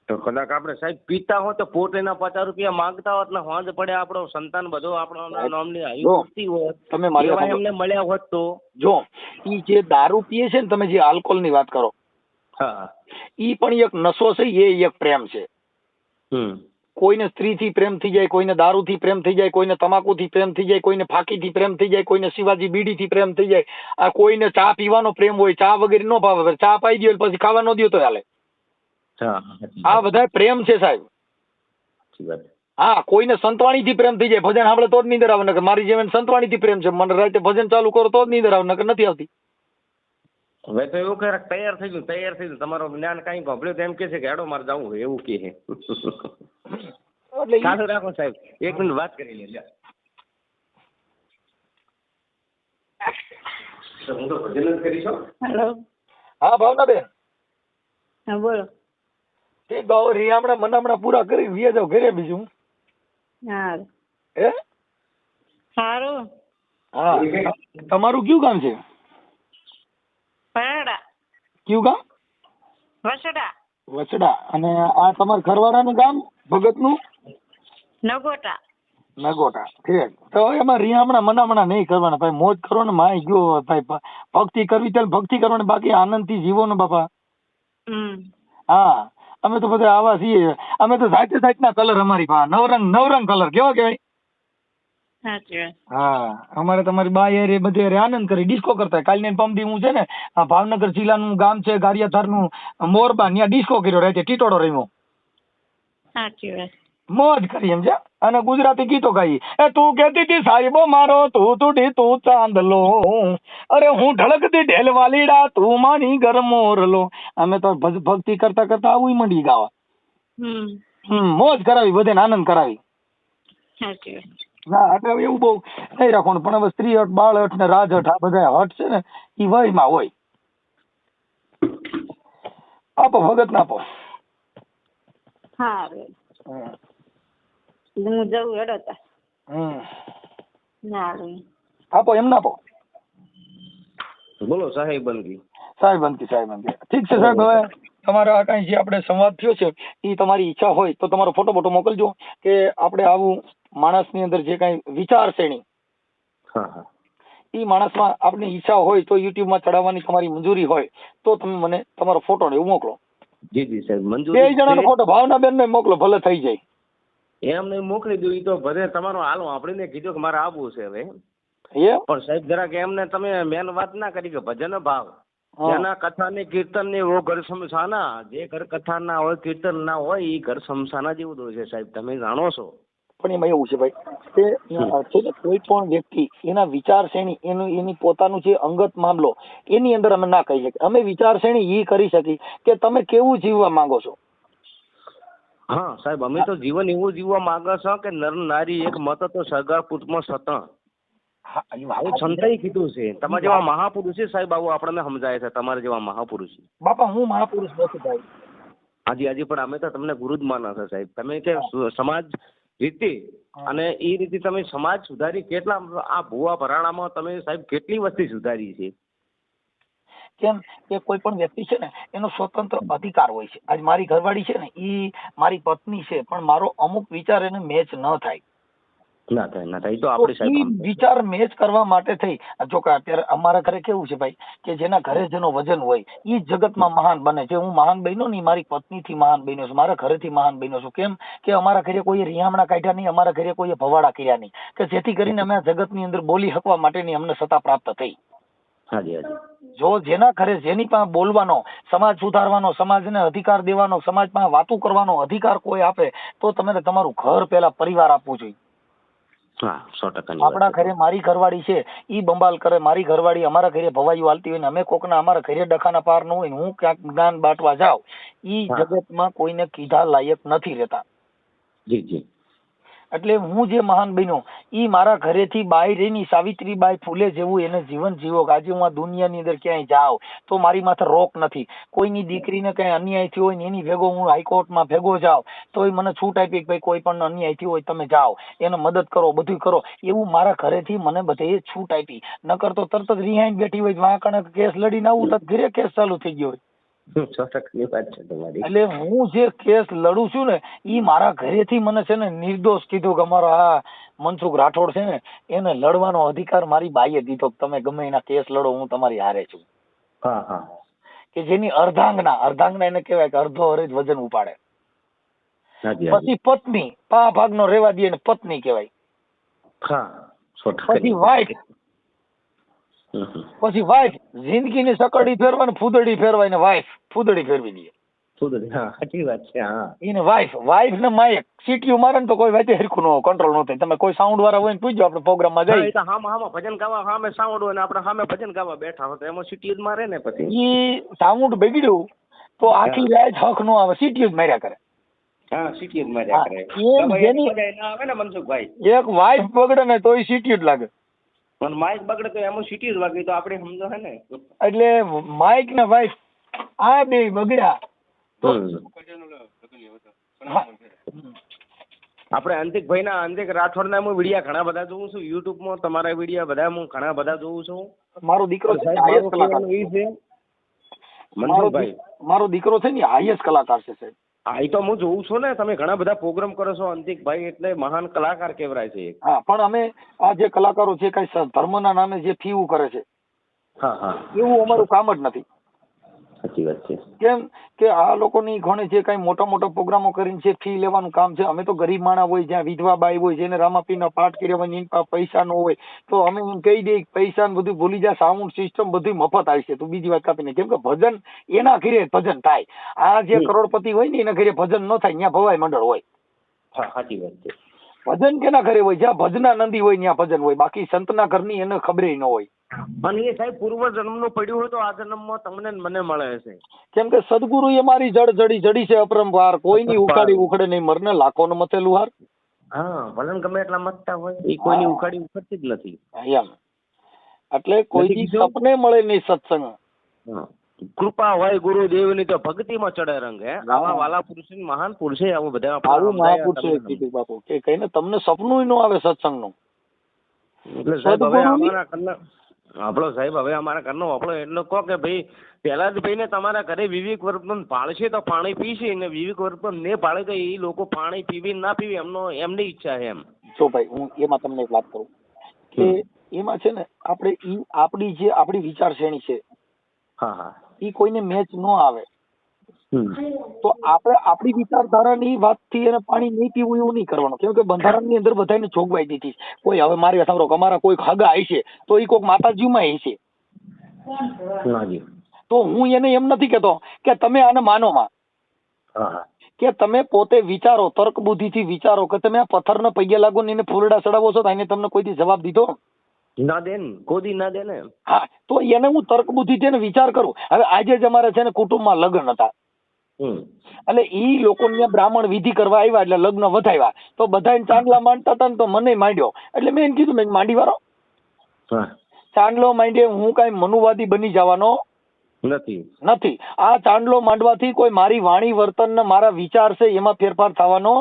Speaker 3: તો કદાચ આપણે સાહેબ પીતા હોત તો પોતે ના 50 રૂપિયા માંગતા હોત ને હોંજ પડે આપણો સંતાન બધો આપણો નામની આયુષ્ય હોત
Speaker 4: તમે મારી
Speaker 3: એમને મળ્યા હોત તો.
Speaker 4: જો ઈ જે દારૂ પીએ છે ને તમે જે આલ્કોહોલ ની વાત કરો
Speaker 3: હા
Speaker 4: ઈ પણ એક નશો છે એ એક પ્રેમ છે. કોઈને સ્ત્રીથી પ્રેમ થઈ જાય, કોઈને દારૂથી પ્રેમ થઈ જાય, કોઈને તમાકુથી પ્રેમ થઈ જાય, કોઈને ફાંકીથી પ્રેમ થઈ જાય, કોઈને શિવાજી બીડીથી પ્રેમ થઈ જાય. આ કોઈને ચા પીવાનો પ્રેમ હોય, ચા વગેરે ન ભાવે, ચા પાઈ દો પછી ખાવા ન દો તો હાલે. આ બધા પ્રેમ છે સાહેબ. હા, કોઈને સંતવાણીથી પ્રેમ થઈ જાય, ભજન સાંભળે તો જ નીંદર આવે. નકર મારી જેમ સંતવાણીથી પ્રેમ છે, મને રાતે ભજન ચાલુ કરો તો જ નીંદર આવે, નકર નથી આવતી.
Speaker 3: હવે તો એવું કરે તૈયાર થઈ ગયું તમારું જ્ઞાન કઈ ગભર્યું તો એમ કે છે કે હેડો મારે જવું એવું કે છે.
Speaker 4: એટલે
Speaker 3: ચાલુ રાખો સાહેબ, 1 મિનિટ વાત કરી લે. હું તો ભજન જ કરી છું.
Speaker 5: હેલો.
Speaker 4: હા ભાવનાબેન,
Speaker 5: હા બોલો.
Speaker 4: તે ગાવ રિયામણા મનામણા પૂરા કરી વ્યા જાવ ઘરે. બીજું
Speaker 5: હા
Speaker 4: હે
Speaker 5: સારું.
Speaker 4: હા, તમારું કયું ગામ છે?
Speaker 5: પરડા
Speaker 4: કયું ગામ?
Speaker 5: વસડા
Speaker 4: વચડા. અને આ તમારા ઘરવાળાનું ગામ ભગતનું?
Speaker 5: નગોટા.
Speaker 4: નગોટા. ઠીક. તો એમાં રિયામણા મનામણા નહીં કરવાના ભાઈ, મોજ કરો ને. માય ગયો ભાઈ, ભક્તિ કરવી ત્યારે ભક્તિ કરવાની, બાકી આનંદથી જીવો ને બાપા. હા, અમે તો બધા આવા છીએ. અમે તો જાતે જાતના કલર અમારી પાસે, નવરંગ કલર કેવા કહેવાય.
Speaker 5: સાચી વાત.
Speaker 4: હા, અમારે તમારી બા એ બધે આનંદ કરી ડિસ્કો કરતા. કાલની પમદી હું છે ને આ ભાવનગર જિલ્લાનું ગામ છે ગારિયાધારનું મોરબા, ત્યાં ડિસ્કો કર્યો, રાતે ટીટોડો રમ્યો.
Speaker 5: સાચી વાત.
Speaker 4: મોજ કરી એમ છે. અને ગુજરાતી ગીતો ગાઈ. એ તું કહેતી હતી સાહેબો મારો, તું તુડી તું ચાંદલો, અરે હું ઢળકતી ઢેલ વાલીડા, તું માની ઘર મોરલો. અમે તો ભક્તિ કરતા કરતા આવું મંડી ગાવા. મોજ કરાવી, બધાને આનંદ કરાવી.
Speaker 5: સાચી વાત.
Speaker 4: ના, એટલે એવું બહુ નહીં રાખવાનું. પણ હવે સ્ત્રી હટ, બાળ હટ ને રાજ હટ, આ બધા હટ છે ને એ વયમાં હોય. આપો ભગત ના આપો.
Speaker 5: સારું. હું જવું હેડો તા.
Speaker 4: આપો એમ ના આપો.
Speaker 3: બોલો સાહેબંદી.
Speaker 4: સાહેબંદી. ઠીક છે સાહેબ. હવે તમારા કાંઈ જે આપણે સંવાદ થયો છે એ તમારી ઈચ્છા હોય તો તમારો ફોટો મોકલજો કે આપણે આવું માણસની અંદર જે કાંઈ વિચારશ્રેણી એ માણસમાં આપણી ઈચ્છા હોય તો યુટ્યુબમાં ચડાવવાની તમારી મંજૂરી હોય તો તમે મને તમારો ફોટો ને એવું મોકલો.
Speaker 3: જી સાહેબ, મંજૂરી.
Speaker 4: 2 જણાનો ફોટો ભાવનાબેન ને મોકલો, ભલે થઈ જાય.
Speaker 3: એમને મોકલી દઉં. ઈ તો ભલે તમારો હાલો, આપણે કીધું કે મારે આવવું છે હવે. પણ સાહેબ જરાક એમને તમે મેન વાત ના કરી કે ભજન ભાવ, જેના કથા ને કીર્તન ને એવો ઘર શમશાના, જે ઘર કથા ના હોય કીર્તન ના હોય એ ઘર શમશાના જેવું તો છે સાહેબ, તમે જાણો છો.
Speaker 4: પણ એમાં એવું છે ભાઈ કે કોઈ પણ વ્યક્તિ એના વિચારશ્રેણી એની પોતાનું જે અંગત મામલો એની અંદર અમે ના કહી શકીએ. અમે વિચારશ્રેણી એ કરી શકી કે તમે કેવું જીવવા માંગો છો.
Speaker 3: હા સાહેબ, અમે તો જીવન એવું જીવવા માંગો છો કે નર નારી એક મત તો સગા પુતમાં સતણ. આવું સંતાઈ કીધું છે. તમારા જેવા મહાપુરુષ છે સાહેબ, આવું આપણને સમજાય છે. તમારા જેવા મહાપુરુષ.
Speaker 4: બાપા હું મહાપુરુષ નથી ભાઈ.
Speaker 3: હાજી પણ અમે તો તમને ગુરુ જ માના છે સાહેબ. તમે કે સમાજ રીતે અને એ રીતે તમે સમાજ સુધારી કેટલા, આ ભુવા ભરાણામાં તમે સાહેબ કેટલી વસ્તી સુધારી છે.
Speaker 4: કેમ કે કોઈ પણ વ્યક્તિ છે ને એનો સ્વતંત્ર અધિકાર હોય છે. આજ મારી ઘરવાળી છે ને એ મારી પત્ની છે, પણ મારો અમુક વિચાર એને મેચ ન થાય.
Speaker 3: ના થાય તો આપણે સાહેબ
Speaker 4: વિચાર મેચ કરવા માટે થઈ. જો કે અત્યારે અમારા ઘરે કેવું છે ભાઈ કે જેના ઘરે જેનો વજન હોય એ જગતમાં મહાન બને છે. હું મહાન બન્યો નહીં, મારી પત્નીથી મહાન બન્યો છું, મારા ઘરેથી મહાન બન્યો છું. કેમ કે અમારા ઘરે કોઈએ રિયામણા કાઢ્યા નહીં, અમારા ઘરે કોઈએ ભવાડા કર્યા નહીં, કે જેથી કરીને અમે આ જગતની અંદર બોલી શકવા માટેની અમને સત્તા પ્રાપ્ત થઈ. જો જેના ઘરે જેની પાસે બોલવાનો, સમાજ સુધારવાનો, સમાજને અધિકાર દેવાનો, સમાજમાં વાતો કરવાનો અધિકાર કોઈ આપે તો તમે તમારું ઘર પેલા પરિવાર આપવું જોઈએ. આપણા ઘરે મારી ઘરવાળી છે ઈ બંબાલ કરે, મારી ઘરવાળી અમારા ઘરે ભવાઈઓ હાલતી હોય ને અમે કોકના અમારા ઘરે ડખાના પાર ન હોય ને હું ક્યાંક જ્ઞાન બાંટવા જાઉં, ઈ જગતમાં કોઈને કીધા લાયક નથી રહેતા.
Speaker 3: જી.
Speaker 4: એટલે હું જે મહાન બન્યો ઈ મારા ઘરેથી બાઈ રહીની સાવિત્રીબાઈ ફૂલે જેવું એને જીવન જીવો. આજે હું આ દુનિયાની અંદર ક્યાંય જાઉં તો મારી માથે રોક નથી. કોઈની દીકરીને કઈ અન્યાય થયો હોય ને એની ભેગો હું હાઈકોર્ટમાં ભેગો જાઉં તો મને છૂટ આપી કે ભાઈ કોઈ પણ અન્યાય થયો હોય તમે જાઓ એને મદદ કરો, બધું કરો. એવું મારા ઘરેથી મને બધે છૂટ આપી. નકર તો તરત જ રિહાઈન બેઠી હોય, વાંકણે કેસ લડીને આવું તો ઘરે કેસ ચાલુ થઈ ગયો હોય. એટલે હું જે કેસ લડું છું ને ઈ મારા ઘરેથી મને છે ને નિર્દોષ કીધું કે અમારો આ મનસુખ રાઠોડ છે ને એને લડવાનો અધિકાર મારી બાઈએ દીધો. તમે ગમે એના કેસ લડો, હું તમારી હારે છું. કે જેની અર્ધાંગના એને કહેવાય કે અડધો હરેજ વજન ઉપાડે.
Speaker 3: હાજી હાજી
Speaker 4: પછી પત્ની, પા ભાગનો રેવા દે ને પત્ની કહેવાય.
Speaker 3: હા 100%
Speaker 4: પછી વાઈફ, પછી વાઈફ જિંદગીની સકડી ફેરવાય ને ફૂદડી ફેરવાય ને વાઈફ ફૂદડી ફેરવી દે
Speaker 3: સુધરી. હા સાચી વાત છે. હા
Speaker 4: એને વાઈફ ને માયક સીટીયું મારે ને તો કોઈ વાતે હરખું ન કંટ્રોલ ન થાય. તમે કોઈ સાઉન્ડ વાળા હોય ને પૂછજો, આપણે પ્રોગ્રામમાં
Speaker 3: હા,
Speaker 4: જઈ.
Speaker 3: એ તો હામે ભજન ગાવા સામે સાઉન્ડ હોય ને આપણે સામે ભજન ગાવા બેઠા હોય તો એમાં સિટી જ મારે ને પછી.
Speaker 4: ઈ સાઉન્ડ બગડ્યું તો આખી રાત હક નો આવે, સીટીયું જ માર્યા કરે.
Speaker 3: હા સિટી જ માર્યા
Speaker 4: હા,
Speaker 3: કરે.
Speaker 4: એમ
Speaker 3: ગમે
Speaker 4: જેની-
Speaker 3: એટલી મજા ના આવે ને મનસુખભાઈ.
Speaker 4: એક વાઈફ બગડે ને તો સીટીયું જ લાગે.
Speaker 3: પણ માઇક બગડે તો એમાં સિટી જ વાગી તો આપણે સમજો હે ને.
Speaker 4: એટલે માઇક ને વાઈફ આ બે બગડ્યા. હા.
Speaker 3: આપણે અંતિક રાઠોડના હું વિડીયા ઘણા બધા જોઉં છું યુટ્યુબમાં. તમારા વિડીયા બધા હું ઘણા બધા જોઉં છું.
Speaker 4: મારો દીકરો છે ને
Speaker 3: સાહેબ,
Speaker 4: હાઈએસ્ટ
Speaker 3: મારું
Speaker 4: કલાકાર.
Speaker 3: કહેવાનું ઈ છે
Speaker 4: મારો
Speaker 3: મનસુખભાઈ.
Speaker 4: મારો દીકરો છે ને હાઈએસ્ટ કલાકાર છે સાહેબ.
Speaker 3: હા એ તો હું જોઉં છું ને, તમે ઘણા બધા પ્રોગ્રામ કરો છો અંતિકભાઈ, એટલે મહાન કલાકાર કહેવાય છે.
Speaker 4: હા, પણ અમે આ જે કલાકારો છે કઈ ધર્મના નામે જે ફીવું કરે છે
Speaker 3: હા હા
Speaker 4: એવું અમારું કામ જ નથી.
Speaker 3: સાચી વાત છે.
Speaker 4: કેમ કે આ લોકોની ઘણે જે કઈ મોટા મોટા પ્રોગ્રામો કરીને જે ફી લેવાનું કામ છે, અમે તો ગરીબ માણસ હોય, જ્યાં વિધવા બાઈ હોય, જેને રામાપીરના પાઠ કર્યા હોય એની પાસે પૈસા ન હોય, તો અમે એમ કહી દઈએ પૈસા ને બધું ભૂલી જાય, સાઉન્ડ સિસ્ટમ બધું મફત આવશે. તો બીજી વાત કાપીને, કેમ કે ભજન એના ઘરે ભજન થાય. આ જે કરોડપતિ હોય ને એના ઘરે ભજન ન થાય, ત્યાં ભવાઈ મંડળ હોય.
Speaker 3: હા સાચી વાત છે.
Speaker 4: ભજન કેના ઘરે હોય? જ્યાં ભજના નંદી હોય ત્યાં ભજન હોય. બાકી સંતના ઘરની એને ખબર ન હોય.
Speaker 3: અને એ સાહેબ પૂર્વ જન્મનું પડ્યું હોય તો આ જન્મમાં તમને ને મને મળે છે.
Speaker 4: કેમ કે સદગુરુ એ મારી જડી છે અપરંપાર, કોઈની ઉખાડી ઉખડે નહીં, મરને લાખોને મથે લુહાર.
Speaker 3: હા ભલે ગમે એટલા મતતા હોય એ કોઈની ઉખાડી ઉખડતી જ નથી.
Speaker 4: એમ એટલે કોઈ સપને મળે નહીં સત્સંગ.
Speaker 3: હા. કૃપા હોય ગુરુદેવની તો ભક્તિમાં ચડે રંગ. હે આવા વાલા પુરુષ મહાન પુરુષે આવું બધા
Speaker 4: આવું મહાપુરુષે કીધું બાપુ કે કહીને તમને સપનું ન આવે સત્સંગનું.
Speaker 3: એટલે સાહેબ હવે અમારા ઘરના આપણો સાહેબ હવે અમારા ઘરનો આપણો એટલો કહો કે ભાઈ પહેલા જ ભાઈ ને તમારા ઘરે વિવેક વર્તન પાળશે તો પાણી પીશે, ને વિવેક વર્તન ને પાળે તો એ લોકો પાણી પીવી ના પીવી એમની ઈચ્છા છે. એમ
Speaker 4: જો ભાઈ હું એમાં તમને એક વાત કરું કે એમાં છે ને આપણે ઈ આપણી વિચારશ્રેણી છે
Speaker 3: હા હા
Speaker 4: ઈ કોઈને મેચ ન આવે. તો આપણે આપણી વિચારધારાની વાતથી એને પાણી નહીં પીવું એવું નહીં કરવાનું. કેમ કે બંધારણની અંદર બધાને જોગવાઈ દીધી. કોઈ હવે મારી વાત સાંભળો, અમારા કોઈ હગા હશે તો એ કોઈક માતાજીમાં હશે, તો હું એને એમ નથી કેતો કે તમે આને માનો માં, કે તમે પોતે વિચારો, તર્ક બુદ્ધિથી વિચારો કે તમે આ પથ્થરને પૈયા લાગો ને એને ફૂલડા ચડાવો છો તો એને તમને કોઈથી જવાબ દીધો
Speaker 3: ના દે ને, કોદી ના દે ને.
Speaker 4: હા, તો એને હું તર્ક બુદ્ધિથી એને વિચાર કરું. હવે આજે જ અમારે છે ને કુટુંબમાં લગ્ન હતા, એટલે ઈ લોકો બ્રાહ્મણ વિધિ કરવા આવ્યા એટલે લગ્ન વધાવ્યા, તો બધા ચાંદલા માંડતા હતા ને તો મને માંડ્યો. એટલે મેં એને કીધું, મેં માંડી વાળો ચાંદલો માંડ્યો, હું કઈ મનુવાદી બની જવાનો નથી. આ ચાંદલો માંડવાથી કોઈ મારી વાણી વર્તન ને મારા વિચાર છે એમાં ફેરફાર થવાનો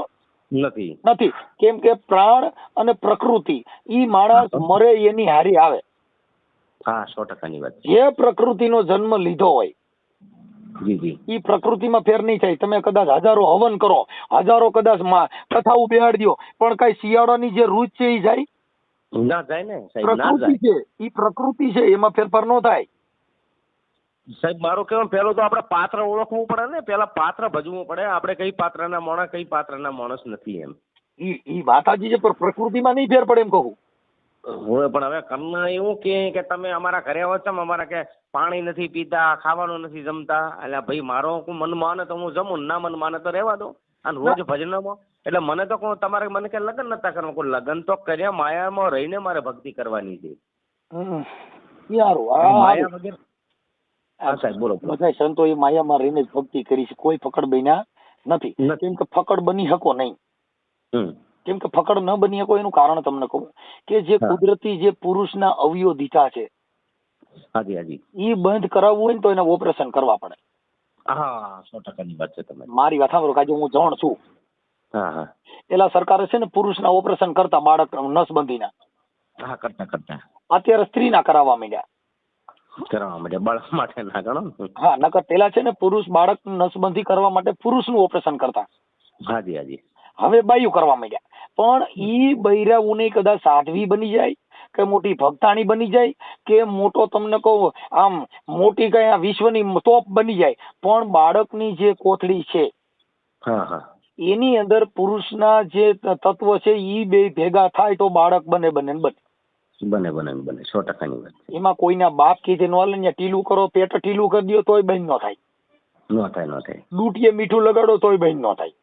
Speaker 4: નથી. કેમ કે પ્રાણ અને પ્રકૃતિ ઈ માણસ મરે એની હારી આવે.
Speaker 3: હા 100%ની વાત.
Speaker 4: જે પ્રકૃતિનો જન્મ લીધો હોય ઈ પ્રકૃતિમાં ફેર નહીં થાય. તમે કદાચ હજારો હવન કરો, હજારો કદાચ કથાઓ બેહાડી દો, પણ કઈ શિયાળાની જે ઋત છે એ જાય
Speaker 3: ના જાય ને સાહેબ, ના
Speaker 4: પ્રકૃતિ
Speaker 3: જાય.
Speaker 4: છે ઈ પ્રકૃતિ છે, એમાં ફેરફાર ન થાય.
Speaker 3: સાહેબ મારું કહેવાનું પેલું તો આપણે પાત્ર ઓળખવું પડે ને, પેલા પાત્ર ભજવું પડે. આપણે કઈ પાત્રના માણસ કઈ પાત્રના માણસ નથી. એમ
Speaker 4: ઈ વાતાજી છે, પણ પ્રકૃતિમાં નહીં ફેર પડે એમ કહું.
Speaker 3: હોય પણ હવે કરના એવું કે તમે અમારા ઘરે આવો છો, અમારા કે પાણી નથી પીતા, ખાવાનું નથી જમતા. એટલે ભાઈ મારો મન માને તો હું જમું, ના મન માને તો રહેવા દો. અને રોજ ભજનમાં એટલે મને તો કહું તમારે મને કે લગ્ન નતા કરવા, કોઈ લગ્ન તો કર્યા, માયામાં રહીને મારે ભક્તિ કરવાની છે. માયા વગર. હા સાહેબ બોલો.
Speaker 4: બધા સંતો એ માયામાં રહીને જ ભક્તિ કરી છે, કોઈ ફકડ બન્યા નથી. કેમ કે ફકડ બની શકો નહીં. કેમ કે ફકડ ન બની શકો એનું કારણ તમને કહું કે જે કુદરતી જે પુરુષના અવયવ દીધા છે એ બંધ કરાવવું હોય ને તો એને ઓપરેશન કરવા પડે.
Speaker 3: હા 100%ની વાત છે. તમે
Speaker 4: મારી વાત સાંભળો, કાજે હું જાણ છું. પેલા સરકારે છે ને પુરુષના ઓપરેશન કરતા, બાળક નસબંધીના
Speaker 3: કરતા
Speaker 4: અત્યારે સ્ત્રીના કરાવવા માંડ્યા.
Speaker 3: બાળક માટે ના ગણો.
Speaker 4: હા, નકર પેલા છે ને પુરુષ બાળક નસબંધી કરવા માટે પુરુષનું ઓપરેશન કરતા. હવે બાયું કરવા માંડ્યા. પણ ઈ બૈરાઓને કદાચ સાધ્વી બની જાય કે મોટી ભક્તાણી બની જાય કે મોટો તમને કહું આમ મોટી કઈ આ વિશ્વની ટોપ બની જાય, પણ બાળકની જે કોથળી છે એની અંદર પુરુષના જે તત્વ છે ઈ બે ભેગા થાય તો બાળક બને બને ને બને.
Speaker 3: બને બને બને 100%ની વાત છે.
Speaker 4: એમાં કોઈના બાપ કીધે નો હાલે ને ટીલું કરો, પેટ ટીલું કરી દો તોય બંધ ન થાય.
Speaker 3: ન થાય
Speaker 4: ડૂટીએ મીઠું લગાડો તોય બંધ ન થાય.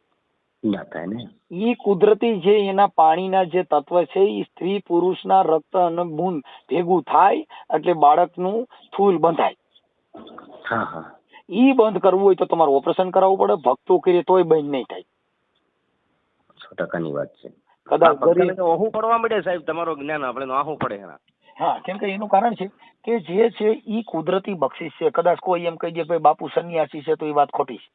Speaker 3: ના થાય ને.
Speaker 4: ઈ કુદરતી જે એના પાણીના જે તત્વ છે એ સ્ત્રી પુરુષના રક્ત અને બૂંદ ભેગું થાય એટલે બાળકનું થૂલ બંધાય.
Speaker 3: હા હા
Speaker 4: ઈ બંધ કરવું હોય તો તમારે ઓપરેશન કરાવવું પડે. ભક્તો કરીએ તોય બંધ નહીં થાય.
Speaker 3: 100%ની વાત છે.
Speaker 4: કદાચ
Speaker 3: આહું પડવા મળે સાહેબ, તમારો જ્ઞાન આપણે આહું પડે.
Speaker 4: હા, કેમ કે એનું કારણ છે કે જે છે ઈ કુદરતી બક્ષિસ છે. કદાચ કોઈ એમ કહી દે ભાઈ બાપુ સન્યાસી છે તો એ વાત ખોટી છે.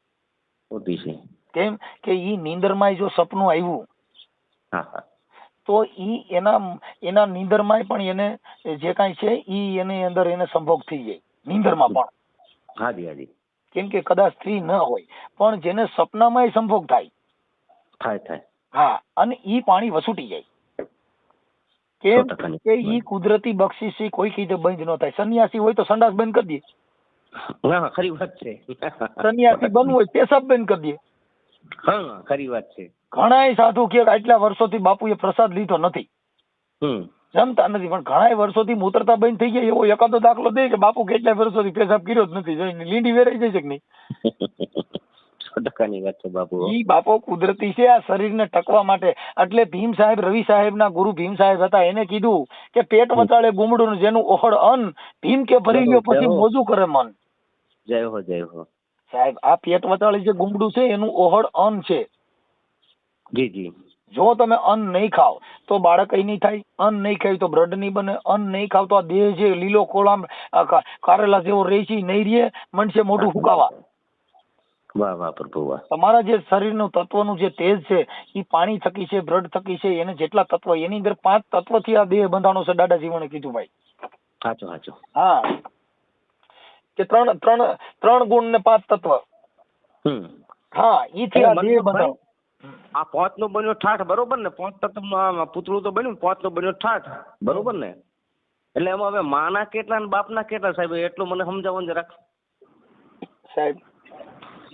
Speaker 3: ખોટી છે.
Speaker 4: કેમ કે ઈ નીંદરમાં જો સપનું આવ્યું
Speaker 3: હા હા
Speaker 4: તો ઈ એના નીંદરમાં પણ એને જે કાંઈ છે ઈ એની અંદર એને સંભોગ થઈ જાય નીંદરમાં પણ.
Speaker 3: હાજી હાજી.
Speaker 4: કેમ કે કદાચ સ્ત્રી ન હોય પણ જેને સપનામાં સંભોગ થાય. હા, અને ઈ પાણી વસૂટી જાય. કેમ કે ઈ કુદરતી બક્ષિસ કોઈ કીધે બંધ ન થાય. સન્યાસી હોય તો સંડાસ બંધ કરી દે.
Speaker 3: હા ખરી વાત છે.
Speaker 4: સન્યાસી બનવું હોય પેશાબ બંધ કરી દે.
Speaker 3: હા ખરી વાત છે.
Speaker 4: ઘણાય સાધુ કે આટલા વર્ષોથી બાપુએ પ્રસાદ લીધો નથી, જમતા નથી, પણ ઘણા વર્ષોથી મૂતરતા બંધ થઈ ગયા એવો એકાદો દાખલો દે કે બાપુ કેટલા વર્ષોથી પેશાબ કર્યો જ નથી, જોઈને લીંડી વેરાઈ જાય છે કે નહીં.
Speaker 3: 100%ની વાત છે બાપુ.
Speaker 4: ઈ બાપો કુદરતી છે આ શરીરને ટકવા માટે. એટલે ભીમ સાહેબ, રવિ સાહેબના ગુરુ ભીમ સાહેબ હતા, એને કીધું કે પેટ વચાળે ગુમડું જેનું ઓહળ અન્ન, ભીમ કે ભરી લ્યો પછી મોજું કરે મન.
Speaker 3: જય હો જય હો
Speaker 4: સાહેબ. આ પેટ વચાળે જે ગુમડું છે એનું ઓહળ અન્ન છે.
Speaker 3: જી જી.
Speaker 4: જો તમે અન્ન નહીં ખાવ તો બાળક નહીં થાય, અન્ન નહીં ખાય તો બ્લડ નહીં બને, અન્ન નહીં ખાવ તો આ દેહ જે લીલો કોળામ કારેલા જેવો રહે છે નહીં રહે, મનશે મોઢું ફૂંકાવા.
Speaker 3: વાહ વાહ પ્રભુ વાહ.
Speaker 4: તમારા જે શરીરનું તત્વનું જે તેજ છે એ પાણી થકી છે, બ્લડ થકી છે. એને જેટલા તત્વ, એની અંદર 5 તત્વથી આ દેહ બંધાણો છે. દાદા જીવણે કીધું ભાઈ.
Speaker 3: સાચું સાચું.
Speaker 4: હા, કે ત્રણ ગુણ ને 5 તત્વ. હા, ઈ થી આ દેહ બંધાણો.
Speaker 3: આ 5 નો બન્યો ઠાઠ, બરોબર ને? 5 તત્વનું પૂતળું તો બન્યું, 5 નો બન્યો ઠાઠ, બરોબર ને? એટલે એમાં હવે માના કેટલા ને બાપના કેટલા સાહેબ, એટલું મને સમજાવો ને જરાક
Speaker 4: સાહેબ.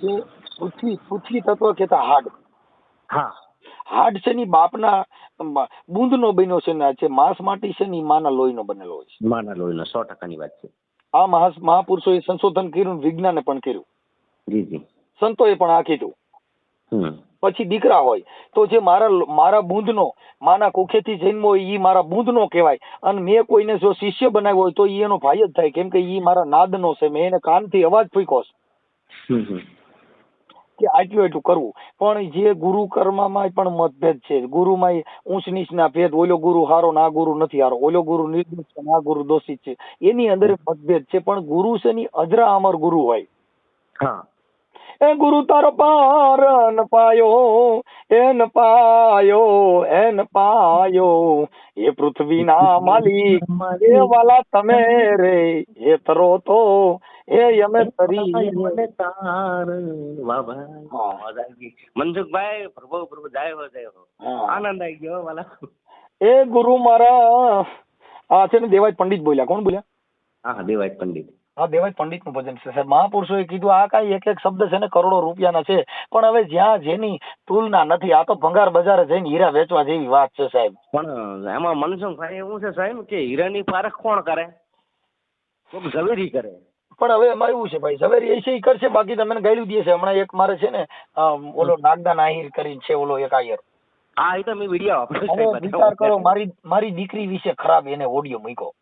Speaker 4: પૃથ્વી તત્વ કેતા હાડ.
Speaker 3: હા,
Speaker 4: હાડ છે ની બાપના બુંદ નો બન્યો છે ને છે માંસ માટી છે ની માના લોહી નો બનેલો હોય છે.
Speaker 3: માના લોહીનો 100%ની વાત છે.
Speaker 4: આ મહાપુરુષોએ સંશોધન કર્યું, વિજ્ઞાને પણ કર્યું.
Speaker 3: જી જી.
Speaker 4: સંતોએ પણ આ કીધું. પછી દીકરા હોય તો જે મારા બુંદનો માના કુખેથી જન્મ હોય ઈ મારા બુંદનો કહેવાય. અને મેં કોઈને જો શિષ્ય બનાવ્યો હોય તો ઈ એનો ભાઈ જ થાય, કેમ કે ઈ મારા નાદનો છે. મેં એને કાનથી અવાજ ફૂંક્યો છે કે આટલું કરવું. પણ જે ગુરુ કર્મમાં પણ મતભેદ છે. ગુરુમાં ઊંચ નીચના ભેદ. ઓલો ગુરુ હારો ના ગુરુ નથી હારો, ઓલો ગુરુ નિર્દોષ છે ના ગુરુ દોષિત છે. એની અંદર મતભેદ છે. પણ ગુરુ છે ની અજરા અમર ગુરુ હોય.
Speaker 3: હા.
Speaker 4: એ ગુરુ તારો પાર ન પાયો, એન પાયો, એન પાયો, એ પૃથ્વીના માલિક એ વાલા તમે રે, એ તરો તો એ યમે તરી મને
Speaker 3: તાર. વાહ ભાઈ, મનસુખભાઈ, પ્રભુ જય હો. આનંદ આવી ગયો વાલા.
Speaker 4: એ ગુરુ મારા આ છે ને દેવાય પંડિત બોલ્યા. કોણ બોલ્યા?
Speaker 3: હા, દેવાય પંડિત. હા,
Speaker 4: દેવાય પંડિત નું ભજન છે સાહેબ. મહાપુરુષોએ કીધું આ કઈ એક શબ્દ છે ને કરોડો રૂપિયાના છે, પણ હવે જ્યાં જેની તુલના નથી. આ તો ભંગાર બજારે જઈને હીરા વેચવા જેવી વાત છે સાહેબ.
Speaker 3: પણ એમાં મનસુખભાઈ એવું છે સાહેબ કે હીરાની પારખ કોણ કરે? ઝવેરી કરે.
Speaker 4: પણ હવે એમાં એવું છે ભાઈ, ઝવેરી એ કરશે, બાકી તમને ગાયલું દે છે. હમણાં એક મારે છે ને ઓલો નાગદાન આહિર કરીને છે, ઓલો એક આયર.
Speaker 3: હા, એ તો મેં વિડીયો
Speaker 4: વિચાર કરો, મારી દીકરી વિશે ખરાબ એને ઓડિયો મૂક્યો.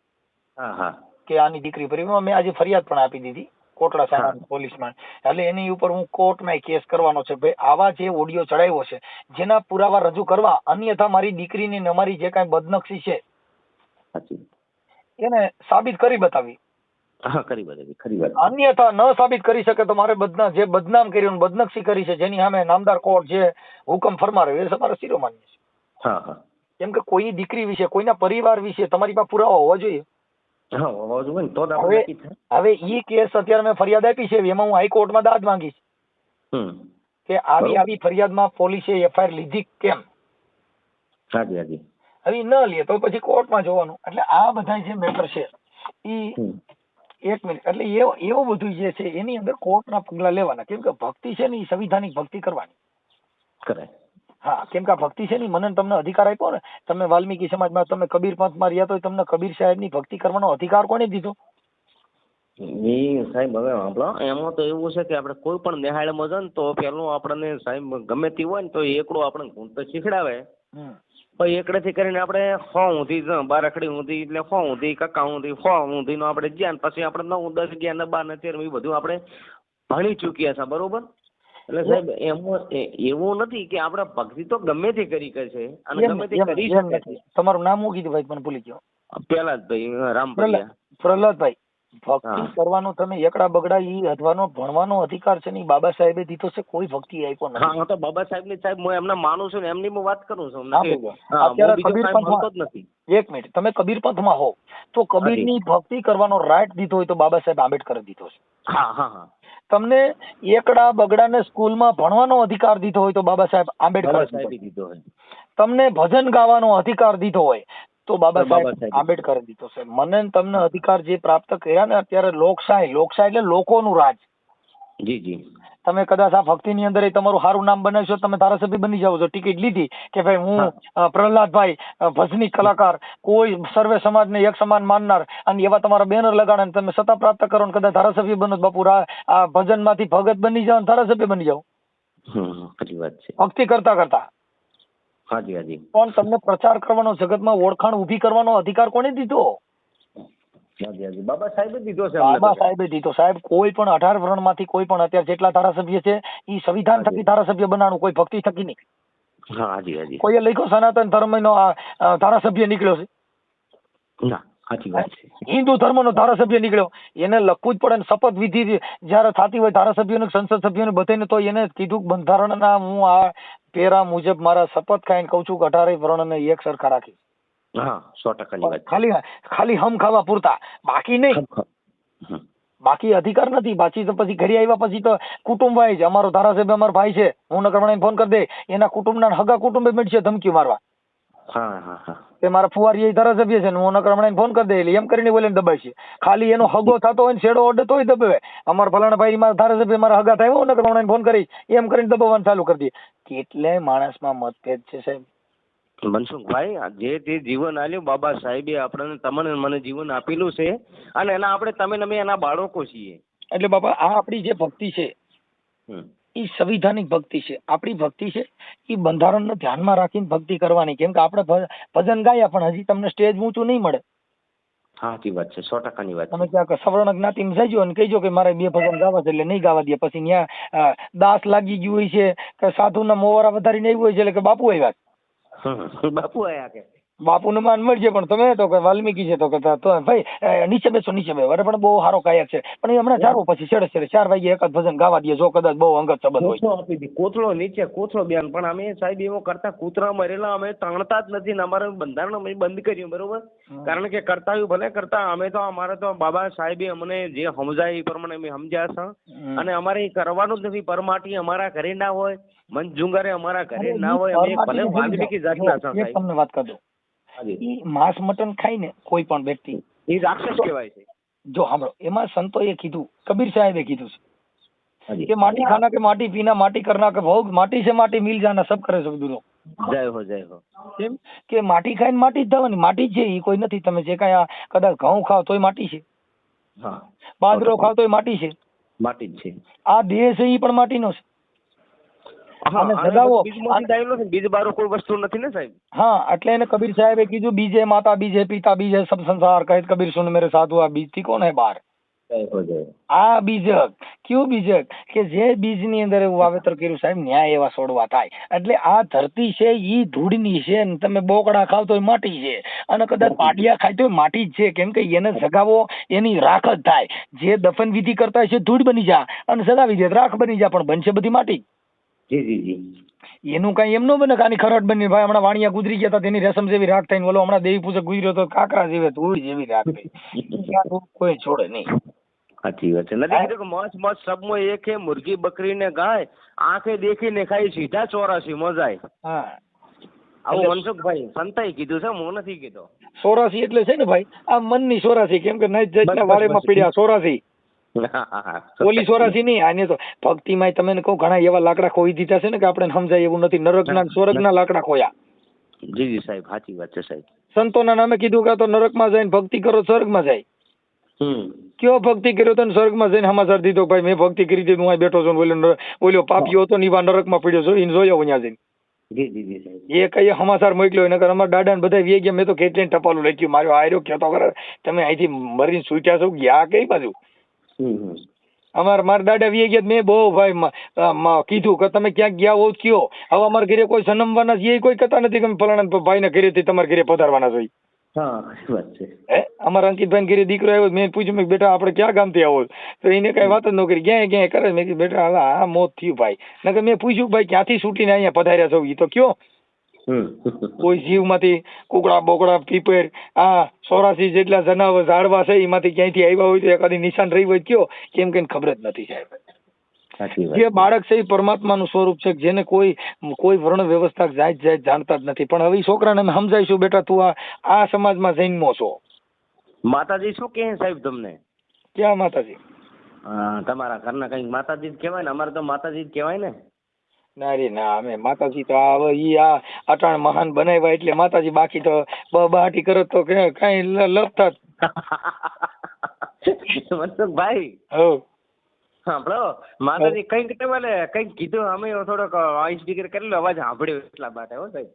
Speaker 3: હા હા.
Speaker 4: કે આની દીકરી પર મેં આજે ફરિયાદ પણ આપી દીધી કોટડા સાણા પોલીસમાં. એટલે એની ઉપર હું કોર્ટમાં કેસ કરવાનો છે. ભાઈ આવા જે ઓડિયો ચડાવ્યો છે જેના પુરાવા રજૂ કરવા, અન્યથા મારી દીકરીની ને અમારી જે કાંઈ બદનક્ષી છે એને સાબિત કરી બતાવી.
Speaker 3: હા, કરી બતાવી, ખરી વાત.
Speaker 4: અન્યથા ન સાબિત કરી શકે તો મારે જે બદનામ કર્યું, બદનક્ષી કરી છે, જેની સામે નામદાર કોર્ટ જે હુકમ ફરમાવે એ તમારે શિરોમાન્ય છે.
Speaker 3: હા હા. કેમ
Speaker 4: કે કોઈની દીકરી વિશે, કોઈના પરિવાર વિશે તમારી પાસે પુરાવા હોવા જોઈએ. હવે ઈ કેસ અત્યારે મેં ફરિયાદ આપી છે, એમાં હું હાઈકોર્ટમાં દાદ માંગીશ કે આવી ફરિયાદમાં પોલીસે એફઆઈઆર લીધી કેમ. હવે ન લે તો પછી કોર્ટમાં જવાનું. એટલે આ બધા જે મેટર છે ઈ 1 મિનિટ, એટલે એવું બધું જે છે એની અંદર કોર્ટના પગલા લેવાના. કેમ કે ભક્તિ છે ને એ સંવિધાનિક ભક્તિ કરવાની.
Speaker 3: કરે.
Speaker 4: હા, કેમ કે આ ભક્તિ છે ને મને ને તમને અધિકાર આપ્યો ને, તમે વાલ્મીકી સમાજમાં તમે કબીર પંથમાં રહ્યા તો તમને કબીર સાહેબની ભક્તિ કરવાનો અધિકાર કોને દીધો?
Speaker 3: એ સાહેબ હવે સાંભળો, એમાં તો એવું છે કે આપણે કોઈ પણ નિહાળમાં જાય ને તો પેલું આપણને સાહેબ ગમે તે હોય ને તો એકડું આપણે ગુણ તો શીખડાવે. પછી એકડેથી કરીને આપણે 100 ઊંધી 12 ઊંધી એટલે 100 ઊંધી કક્કા ઊંધી 100 ઊંધીનો આપણે જ્ઞાન, પછી આપણે 9, 10, 11 ને 12 ને 13 એ બધું આપણે ભણી ચૂક્યા છે, બરોબર? એટલે સાહેબ એમાં એવું નથી કે આપણે ભક્તિ તો ગમે તે કરી છે અને ગમે તે કરી શકે છે.
Speaker 4: તમારું નામ શું કીધું ભાઈ? મને ભૂલી ગયો.
Speaker 3: પ્રહલાદભાઈ રામપરિયા.
Speaker 4: પ્રહલાદભાઈ, ભક્તિ કરવાનો તમે એકડા બગડા ઈ અધવાનો ભણવાનો અધિકાર છે ને બાબા સાહેબે દીધો છે, કોઈ ભક્તિ આપ્યો નથી.
Speaker 3: હા, તો બાબા સાહેબ ની સાહેબ હું એમને માનું છું ને, એમની હું વાત કરું છું.
Speaker 4: અત્યારે કબીર પંથમાં, એક મિનિટ, તમે કબીર પંથમાં હો તો કબીરની ભક્તિ કરવાનો રાઈટ દીધો હોય તો બાબા સાહેબ આંબેડકરે દીધો છે.
Speaker 3: હા હા હા.
Speaker 4: તમને એકડા બગડાને સ્કૂલમાં ભણવાનો અધિકાર દીધો હોય તો બાબા સાહેબ આંબેડકરે
Speaker 3: દીધો હોય.
Speaker 4: તમને ભજન ગાવાનો અધિકાર દીધો હોય તો બાબા સાહેબ આંબેડકરે દીધો છે. મને તમને અધિકાર જે પ્રાપ્ત કર્યા ને અત્યારે લોકશાહી એટલે લોકોનું રાજ.
Speaker 3: જી જી.
Speaker 4: તમે કદાચ આ ભક્તિની અંદર તમારું સારું નામ બનાવશો, તમે ધારાસભ્ય બની જાવ છો, ટિકિટ લીધી કે ભાઈ હું પ્રહલાદભાઈ ભજની કલાકાર, કોઈ સર્વે સમાજને એક સમાન માનનાર, અને એવા તમારા બેનર લગાડે તમે સત્તા પ્રાપ્ત કરો ને કદાચ ધારાસભ્ય બનો, બાપુ આ ભજનમાંથી ભગત બની જાવ, ધારાસભ્ય બની જાવ.
Speaker 3: ખરી વાત છે.
Speaker 4: ભક્તિ કરતા કરતા.
Speaker 3: હાજી હાજી.
Speaker 4: પણ તમને પ્રચાર કરવાનો, જગતમાં ઓળખાણ ઊભી કરવાનો અધિકાર કોને દીધો?
Speaker 3: બાબા સાહેબે દીધો છે.
Speaker 4: બાબા સાહેબે દીધો. સાહેબ કોઈ પણ 18 વર્ણમાંથી કોઈ પણ અત્યારે જેટલા ધારાસભ્ય છે એ સંવિધાન થકી ધારાસભ્ય બનાવવાનું, કોઈ ભક્તિ થકી નહીં.
Speaker 3: હા હાજી હાજી.
Speaker 4: કોઈએ લખ્યો સનાતન ધર્મનો ધારાસભ્ય નીકળ્યો છે?
Speaker 3: ના, સાચી વાત છે.
Speaker 4: હિન્દુ ધર્મનો ધારાસભ્ય નીકળ્યો, એને લખવું જ પડે ને. શપથ વિધિ જયારે થતી હોય ધારાસભ્યોને, સંસદ સભ્યોને બધાને, તો એને કીધું બંધારણના હું આ પેરા મુજબ મારા શપથ ખાઈને કઉ છું કે 18 વર્ણને એક સરખા રાખી.
Speaker 3: હા, 100% વાત.
Speaker 4: ખાલી હમ ખાવા પૂરતા, બાકી નહીં. બાકી અધિકાર નથી. બાકી તો પછી ઘરે આવ્યા પછી તો કુટુંબ વાય છે. અમારો ધારાસભ્ય અમારો ભાઈ છે, હું નકર ફોન કરી દે, એના કુટુંબના હગા કુટુંબે મળશે ધમકી મારવા. તે મારા ફુવારી ધારાસભ્ય છે ને હું નકર ફોન કરી દે, એટલે એમ કરીને બોલે દબાય છે. ખાલી એનો હગો થતો હોય ને શેડો ઓડે તોય દબાવે. અમારા ફલાણા ભાઈ મારા ધારાસભ્ય મારા હગા થાય, હું નકર ફોન કરી એમ કરીને દબાવવાનું ચાલુ કરી દે. કેટલે માણસમાં મતભેદ છે સાહેબ.
Speaker 3: મનસુખભાઈ, જે તે જીવન આલ્યું બાબા સાહેબે આપણને, તમને મને જીવન આપેલું છે અને એના આપણે તમે એના બાળકો છીએ.
Speaker 4: એટલે બાપા આ આપણી જે ભક્તિ છે એ સંવિધાનિક ભક્તિ છે. આપણી ભક્તિ છે એ બંધારણને ધ્યાનમાં રાખીને ભક્તિ કરવાની. કેમ કે આપણે ભજન ગાયા પણ હજી તમને સ્ટેજ ઊંચું નહીં મળે.
Speaker 3: સાચી વાત છે, 100% ની વાત.
Speaker 4: તમે ક્યાંક સવર્ણ જ્ઞાતિમાં જઈજો અને કહીજો કે મારે 2 ભજન ગાવા છે, એટલે નહીં ગાવા દે. પછી ત્યાં દાસ લાગી ગયું હોય છે કે સાધુના મોવારા વધારીને આવ્યું હોય છે, એટલે કે બાપુ આવ્યા.
Speaker 3: બાપુ આયા કે
Speaker 4: બાપુ ને માન મળશે, પણ તમે તો વાલ્મીકી છે તો ભાઈ નીચે બેસો નીચે બે. અરે પણ બહુ સારો ગાયક છે, પણ એ હમણાં જારો પછી છેડે 4 વાગે એકાદ ભજન ગાવા દે, જો કદાચ બહુ અંગત સંબંધ હોય.
Speaker 3: આપી દી કોથળો નીચે, કોથળો બેન. પણ અમે સાહેબ એવો કરતા કૂતરા મરેલા અમે તાણતા જ નથી ને અમારે બંધારણ અમે બંધ કર્યું, બરોબર? કારણ કે કરતા ભલે કરતા, અમે તો અમારે તો બાબા સાહેબે અમને જે સમજાય એ પ્રમાણે અમે સમજ્યા છે અને અમારે કરવાનું જ નથી. પરમાટી અમારા ઘરે ના હોય, મંજુંગારે અમારા ઘરે ના હોય, અમે ભલે વાલ્મીકી જાતના છે.
Speaker 4: તમને વાત કરી દઉં, માંસ મટન ખાઈને કોઈ પણ વ્યક્તિ
Speaker 3: એ રાક્ષસ કહેવાય છે.
Speaker 4: જો સાંભળો, એમાં સંતોએ કીધું, કબીર સાહેબે કીધું છે કે માટી ખાના કે માટી પીના, માટી કરના કે ભોગ, માટી से माटी मिल जाना, सब करे सब दूरो.
Speaker 3: જય હો જય હો.
Speaker 4: કેમ કે માટી ખાઈને માટી જ થવાની. માટી જ છે એ કોઈ નથી. તમે જે કાંઈ કદાચ ઘઉં ખાવ તોય માટી છે, બાજરો ખાવ તોય માટી છે,
Speaker 3: માટી જ છે.
Speaker 4: આ દેહ છે એ પણ માટીનો છે.
Speaker 3: બીજ બારો કોઈ વસ્તુ નથી ને સાહેબ.
Speaker 4: હા, એટલે એને કબીર સાહેબે કીધું, બીજે માતા બીજે પિતા બીજે સબ સંસાર, કહે કબીર સુન મેરે સાધુ, આ બીજ થી કોણ હે બાર? આ બીજક. કયું બીજક? કે જે બીજ ની અંદર એવું વાવેતર કર્યું સાહેબ, ન્યાય એવા છોડવા થાય. એટલે આ ધરતી છે ઈ ધૂળની છે, તમે બોકડા ખાવ તો માટી છે, અને કદાચ પાડિયા ખાય તો માટી જ છે. કેમ કે એને સગાવો એની રાખ જ થાય. જે દફન વિધિ કરતા છે ધૂળ બની જા, અને સગાવી દે રાખ બની જા, પણ બનશે બધી માટી. એનું કઈ એમ ન બને કે આની ખરડ બની. ભાઈ હમણાં વાણિયા ગુજરી ગયા હતા, તેની રેશમ જેવી રાખ થઈને, બોલો હમણાં દેવી પૂજક ગુજર્યો તો કાકરા જેવી ધૂળ જેવી રાખ થઈ. કોઈ છોડે નહીં.
Speaker 3: સાચી વાત છે. નથી કીધું કે મસ્ત મસ્ત સબમાં એક હે મુર્ગી બકરી ને ગાય, આંખે દેખીને ખાઈ સીધા 84 મજાય.
Speaker 4: હા,
Speaker 3: આવું મનસુખભાઈ સંતાઈ કીધું છે, હું નથી કીધો.
Speaker 4: 84 એટલે છે ને ભાઈ, આ મનની 84. કેમ કે નહીં વાળેમાં પીડ્યા 84. પોલીસ વાળા છે નહીં, આને તો ભક્તિમાં તમે કહું ઘણા એવા લાકડા ખોઈ દીધા છે ને કે આપણે સમજાય એવું નથી. નરકના સ્વર્ગના લાકડા ખોયા.
Speaker 3: જી જી સાહેબ, સાચી વાત છે સાહેબ.
Speaker 4: સંતોના નામે કીધું કે આ તો નરકમાં જઈને ભક્તિ કરો સ્વર્ગમાં જાય. કયો ભક્તિ કર્યો તો સ્વર્ગમાં જઈને સમાચાર દીધો ભાઈ મેં ભક્તિ કરી હતી, હું અહીં બેઠો છું, ઓલો પાપીઓ હતો નીવા નરકમાં પડ્યો છો એને જોયો અહીંયા જઈને.
Speaker 3: જી જી જી સાહેબ.
Speaker 4: એ કઈ સમાચાર મોકલ્યો નકર અમારા દાદા ને બધા વી ગયા. મેં તો કેટલી ટપાલું લખ્યું મારો આર્યો કહેતો કરે તમે અહીંથી મરીને છૂટ્યા છો ગયા કઈ બાજુ. મારા દાદા વી ગયા. મેં બહુ ભાઈ કીધું કે તમે ક્યાંક ગયા હો કયો. હવે અમારા ઘરે કોઈ સનમવાના એ કોઈ કહેતા નથી કે ફલાણા ભાઈ ના ઘરેથી તમારા ઘરે પધારવાના જોઈએ.
Speaker 3: હા વાત છે.
Speaker 4: અમારા અંકિતભાઈ ઘરે દીકરો આવ્યો, મેં પૂછ્યું મેં બેટા આપણે ક્યાં ગામથી આવો તો એને કઈ વાત જ ન કરી, ક્યાંય કરે. મેં કીધું બેટા હવે આ મોત થયું ભાઈ. નકર મેં પૂછ્યું ભાઈ ક્યાંથી છૂટીને અહીંયા પધાર્યા છો એ તો કયો. કોઈ જીવમાંથી કુકડા બોકડા પીપર આ 84 જેટલા જનાવર ઝાડવા છે એમાંથી ક્યાંયથી આવ્યા હોય તો એકાદી નિશાન રહી હોય કયો. કેમ કે ખબર જ નથી સાહેબ. જે બાળક છે એ પરમાત્માનું સ્વરૂપ છે, જેને કોઈ વર્ણ વ્યવસ્થા જાત જાણતા જ નથી. પણ હવે ઈ છોકરાને અમે સમજાઈશું બેટા તું આ સમાજમાં જન્મો છો.
Speaker 3: માતાજી શું કહે સાહેબ તમને?
Speaker 4: ક્યાં માતાજી?
Speaker 3: તમારા ઘરના કઈક માતાજી જ કહેવાય ને? અમારે તો માતાજી જ કહેવાય ને.
Speaker 4: ના રે ના, અમે માતાજી તો હવે ઈ આ અટાણ મહાન બનાવ્યા એટલે માતાજી, બાકી તો બહાટી કરત તો કઈ લપતા
Speaker 3: મનસુખભાઈ. સાંભળો, માતાજી કઈક તમારે કઈક કીધું, અમે થોડોક વોઇસ ડિગ્રી કરેલો અવાજ સાંભળ્યો એટલા માટે. હો સાહેબ.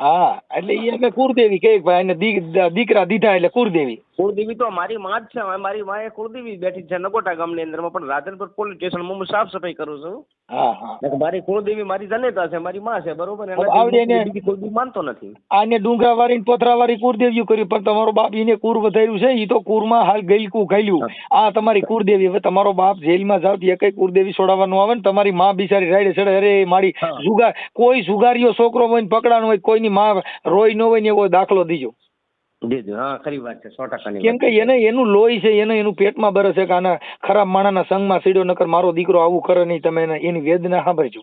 Speaker 4: હા એટલે એ અમે કુળદેવી કઈ ભાઈ એને દીકરા દીધા એટલે કુળદેવી.
Speaker 3: કુળદેવી તો મારી માં જ છે. મારી માં એ કુળદેવી બેઠી છે નગોટા ગામની અંદરમાં, પણ રાધનપુર પોલીસ સ્ટેશનમાં હું સાફ સફાઈ કરું છું.
Speaker 4: હા હા,
Speaker 3: મારી કુળદેવી મારી જનેતા છે, મારી માં છે, બરોબર.
Speaker 4: આવડે
Speaker 3: કુળદેવી માનતો નથી.
Speaker 4: આને ડુંગરા વાળી પોથરા વાળી કુળદેવી કર્યું, પણ તમારો બાપ એને કુર વધાર્યું છે. એ તો કુરમાં હાલ ગઈકું ખાઈલું. આ તમારી કુળદેવી. હવે તમારો બાપ જેલમાં જાવ તો કઈ કુળદેવી છોડાવવાનું આવે ને, તમારી માં બિચારી રાડે ચડે. અરે મારી જુગાર કોઈ જુગારીઓ છોકરો હોય ને પકડાનો હોય, કોઈની માં રોઈ ન હોય ને એવો દાખલો દીજો.
Speaker 3: હા ખરી વાત છે, 100%.
Speaker 4: કેમ કે એને એનું લોહી છે, એને એનું પેટમાં બરસ છે કે આના ખરાબ માણાના સંગમાં સીડ્યો, નકર મારો દીકરો આવું કરે નહીં. તમે એની વેદના સાંભળજો.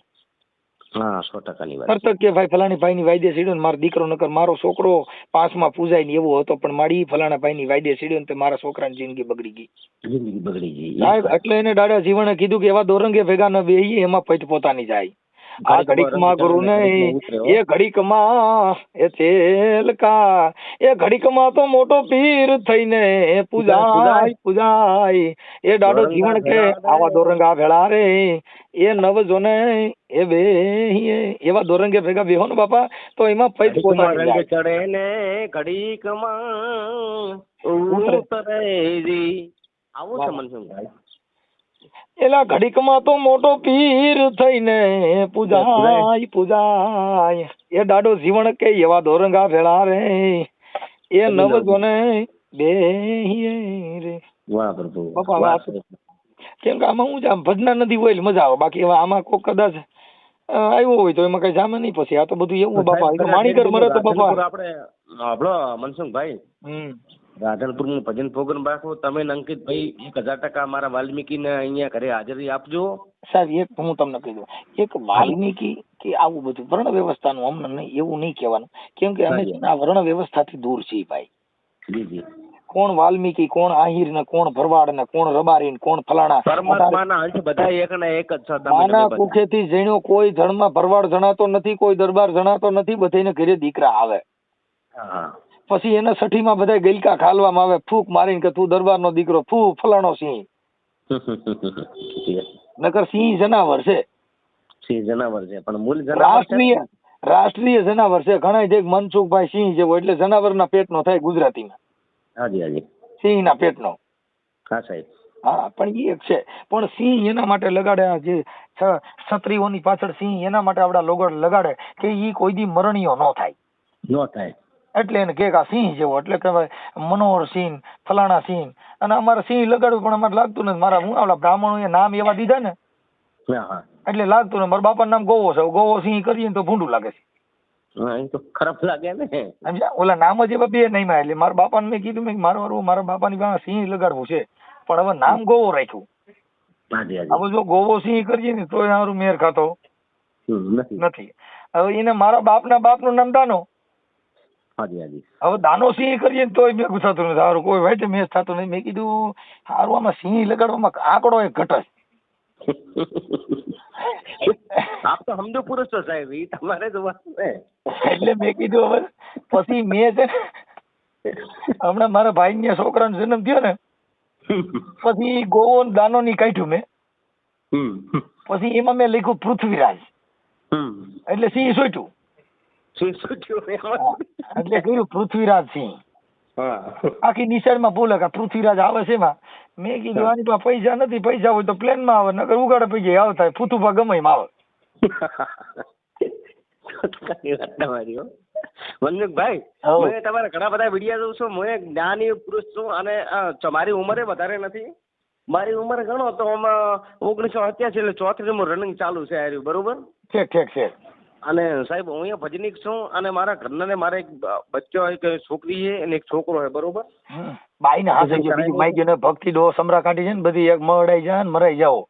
Speaker 3: હા 100%ની વાત.
Speaker 4: કરતક કે ભાઈ ફલાણી ભાઈ ની વાયદે સીડ્યો ને મારો દીકરો, નકર મારો છોકરો 5માં પૂજાય ને એવો હતો, પણ મારી ફલાણા ભાઈ ની વાયદે સીડ્યો ને મારા છોકરાની જિંદગી બગડી ગઈ.
Speaker 3: જિંદગી બગડી ગઈ
Speaker 4: સાહેબ. એટલે એને દાદા જીવણે કીધું કે એવા દોરંગે ભેગા ન બેહી, એમાં પૈત પોતાની જાય. આ ઘડીકમાં ગુરુ નહીં એ ઘડીકમાં એ તેલકા, એ ઘડીકમાં તો મોટો પીર થઈને પૂજાય. એ દાડો જીવન કે આવા દોરંગા ભેળા રે એ નવ જોને એ બે એવા દોરંગે ભેગા બેહો ને બાપા, તો એમાં પૈત પોતાની જાય.
Speaker 3: ચડે ને ઘડીકમાં ઉતરે જી. આવું છે મનસુખભાઈ.
Speaker 4: એલા ઘડીકમાં તો મોટો પીર થઈને પૂજાય. એ દાડો જીવન કે એવા દોરંગા ભેળા રે એ નવ જોને બે રે.
Speaker 3: વાહ પ્રભુ.
Speaker 4: કેમ કે આમાં હું આમ ભજના નથી હોય મજા આવે, બાકી આમાં કોઈ કદાચ આવ્યો હોય તો એમાં કઈ જામે નહીં. પછી આ તો બધું એવું બાપા માણીકર મરે તો બાપા
Speaker 3: આપણે આપણો મનસુખભાઈ રાધનપુરનું ભજન પ્રોગ્રામ રાખો તમે ને અંકિતભાઈ. 1000% મારા વાલ્મીકીને અહીંયા ઘરે હાજરી આપજો.
Speaker 4: સાહેબ એક હું તમને કહી દઉં, એક વાલ્મીકી કે આવું બધું વર્ણ વ્યવસ્થાનું અમને નહીં એવું નહીં કહેવાનું. કેમ કે અમે આ વર્ણ વ્યવસ્થાથી દૂર છીએ ભાઈ.
Speaker 3: જી જી.
Speaker 4: કોણ વાલ્મીકી, કોણ આહિર ને કોણ ભરવાડ ને કોણ રબારી ને કોણ ફલાણા.
Speaker 3: પરમાત્માના અંશ બધા એકના એક જ છે.
Speaker 4: માના કુખેથી જણ્યો કોઈ ધર્મમાં ભરવાડ જણાતો નથી, કોઈ દરબાર જણાતો નથી. બધાને ઘરે દીકરા આવે. પછી એના સઠીમાં બધા ગલકા ખાલવામાં આવે, ફૂક મારીને કે તું દરબાર નો દીકરો, ફૂ ફલાણો સિંહ. નકર સિંહ જનાવર છે.
Speaker 3: સિંહ જનાવર છે પણ મૂળ જનાવર
Speaker 4: રાષ્ટ્રીય જનાવર છે. ઘણા જે મનસુખભાઈ સિંહ જેવો એટલે જનાવરના પેટનો થાય ગુજરાતીમાં.
Speaker 3: હાજી હાજી.
Speaker 4: સિંહના પેટનો.
Speaker 3: હા સાહેબ.
Speaker 4: હા પણ એ એક છે. પણ સિંહ એના માટે લગાડે, જે ક્ષત્રિયોની પાછળ સિંહ એના માટે આવડા લોગડ લગાડે કે ઈ કોઈ દી મરણીયો ન થાય.
Speaker 3: ન થાય
Speaker 4: એટલે એને કે સિંહ જેવો, એટલે કે મનોહર સિંહ ફલાણા સિંહ. અને અમારે સિંહ લગાડવું પણ અમારે લાગતું નથી. મારા હું આવડા બ્રાહ્મણો એ નામ એવા દીધા ને એટલે લાગતું ને. મારા બાપાનું નામ ગોવો છે. ગોવો સિંહ કરીએ તો ભૂંડું લાગે છે.
Speaker 3: તો ખરાબ લાગે ને.
Speaker 4: સમજ્યા? ઓલા નામ જ એવા બે નહીં માં. એટલે મારા બાપાને મેં કીધું મેં મારા બાપાની પાસે સિંહ લગાડવું છે, પણ હવે નામ ગોવો રાખ્યું. હવે જો ગોવો સિંહ કરીએ ને તો સારું મેર ખાતો નથી. હવે એને મારા બાપનું નામ દાનો.
Speaker 3: હાજી હાજી.
Speaker 4: હવે દાનો સિંહ કરીએ ને તોય મેં થતું નથી, સારું કોઈ વાઈટ મેચ થતું નહીં. મેં કીધું સારું આમાં સિંહ લગાડવામાં આંકડો એક ઘટે.
Speaker 3: આપ તો સમજો પુરુષ છો સાહેબ, એ તમારે જોવાનું છે.
Speaker 4: એટલે મેં કીધું હવે પછી મેં છે ને હમણાં મારા ભાઈ ને છોકરાનો જન્મ થયો ને પછી ગોવો ને દાનો ની કાઢ્યું મેં. પછી એમાં મેં લખ્યું પૃથ્વીરાજ, એટલે સિંહ સોટ્યું. એટલે કર્યું પૃથ્વીરાજ સિંહ. આખી નિશાળમાં બોલે કે પૃથ્વીરાજ આવે છે એમાં. મેં કીધું આની પાસે પૈસા નથી, પૈસા હોય તો પ્લેન માં આવે, નકર ઉગાડે પૈસા આવ થાય, ફૂતુપા ગમે એમ આવે.
Speaker 3: તમારી મનસુખભાઈ, હું તમારા ઘણા બધા વિડીયો જોઉં છું. હું એક જ્ઞાની પુરુષ છું અને મારી ઉંમરે વધારે નથી. મારી ઉંમર ગણો તો 1987 એટલે 34 રનિંગ ચાલુ છે આ રહ્યું, બરોબર?
Speaker 4: ઠીક ઠીક ઠીક.
Speaker 3: અને સાહેબ હું અહીંયા ભજનીક છું અને મારા ઘરના ને મારે એક બચ્ચો, એક છોકરી છે અને એક છોકરો છે, બરોબર?
Speaker 4: બાઈ ને હાથે બીજી માઈ ને ભક્તિ ડો સમરા કાઢી છે ને બધી, એક મરડાઈ જાય ને મરાઈ જાઓ.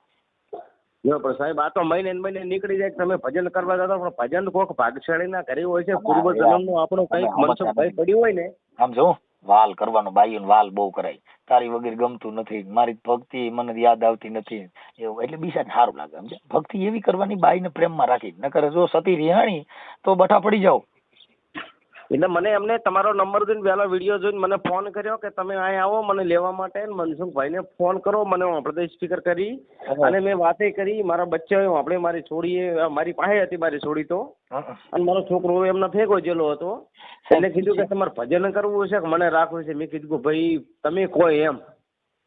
Speaker 3: પણ સાહેબ આ તો મહિને નીકળી જાય. તમે ભજન કરવા જતા, પણ ભજન કોક ભાગશાળી ના કર્યું હોય છે, પૂર્વ જન્મ નું આપણું કઈક મનસુખભાઈ પડ્યું હોય ને.
Speaker 4: આમ જો વાલ કરવાનો, બાઈઓ વાલ બહુ કરાય, તારી વગર ગમતું નથી, મારી ભક્તિ મને યાદ આવતી નથી એવું, એટલે બીજા સારું લાગે. સમજે? ભક્તિ એવી કરવાની બાઈને પ્રેમમાં રાખી, નકર જો સતી રિહાણી તો બઠા પડી જાવ.
Speaker 3: એટલે મને એમને તમારો નંબર જોઈને પહેલા વિડીયો જોઈને મને ફોન કર્યો કે તમે અહીં આવો મને લેવા માટે. મનસુખભાઈને ફોન કરો, મને આપણે સ્પીકર કરી અને મેં વાતે કરી. મારા બચ્ચા આપણે મારી છોડીએ મારી પાસે હતી, મારી છોડી તો, અને મારો છોકરો એમના ભેગો જેલો હતો. એને કીધું કે તમારે ભજન કરવું છે કે મને રાખવું છે. મેં કીધું કે ભાઈ તમે કોઈ એમ.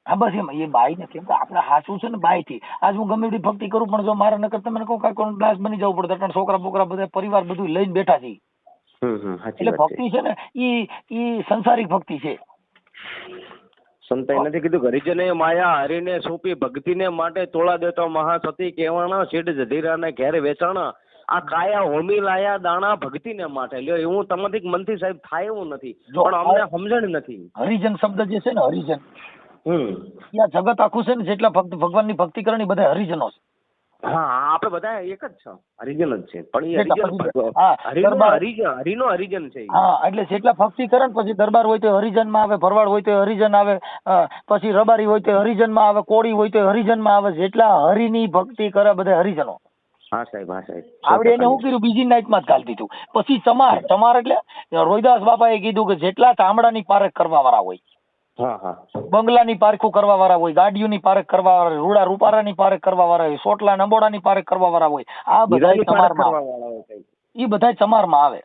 Speaker 4: હા બસ એમ. એ બાઈ ને કેમ કે આપણે હાચું છે ને બાઈ થી. આજ હું ગમે એટલી ભક્તિ કરું પણ જો મારા નકર તમે કહું કાંઈ ગ્લાસ બની જવું પડે. ત્રણ છોકરા બોકરા બધા પરિવાર બધું લઈને બેઠા છે. એટલે ભક્તિ છે ને ઈ સંસારિક ભક્તિ છે.
Speaker 3: સંતાઈ નથી કીધું હરિજને માયા હરિને સોંપી ભક્તિને માટે તોળા દેતો મહાસતી કહેવાના શેઠ જધીરાને ઘેર વેચાણા આ કાયા હોમી લાયા દાણા ભક્તિને માટે. લ્યો એવું તમારી મનથી સાહેબ થાય એવું નથી, પણ અમને સમજણ નથી.
Speaker 4: હરિજન શબ્દ જે છે ને હરિજન, ત્યાં જગત આખું છે ને જેટલા ભગવાનની ભક્તિ કરવાની બધા હરિજનો છે.
Speaker 3: હા આપણે બધા એક જ છે, હરિજન જ છે. પણ એ હરિનો હરિજન છે.
Speaker 4: હા એટલે જેટલા ભક્તિ કરે ને પછી દરબાર હોય તો હરિજન માં આવે, ભરવાડ હોય તો હરિજન આવે, પછી રબારી હોય તો હરિજન માં આવે, કોળી હોય તો હરિજન માં આવે. જેટલા હરિની ભક્તિ કરે બધા હરિજનો.
Speaker 3: હા સાહેબ, હા સાહેબ.
Speaker 4: આવડે એને શું કર્યું, બીજી નાઈટ માં જ ગાલી દીધું. પછી ચમાર એટલે રોહિદાસ બાપા એ કીધું કે જેટલા ચામડાની પારખ કરવા વાળા હોય, બંગલાની પારખું કરવા વાળા હોય, ગાડીઓની પારખ કરવા વાળા, રૂડા રૂપારાની પારખ કરવા વાળા હોય, સોટલા નંબોડાની પારખ કરવા વાળા હોય, આ બધા ચમારમાં, એ બધા ચમારમાં આવે.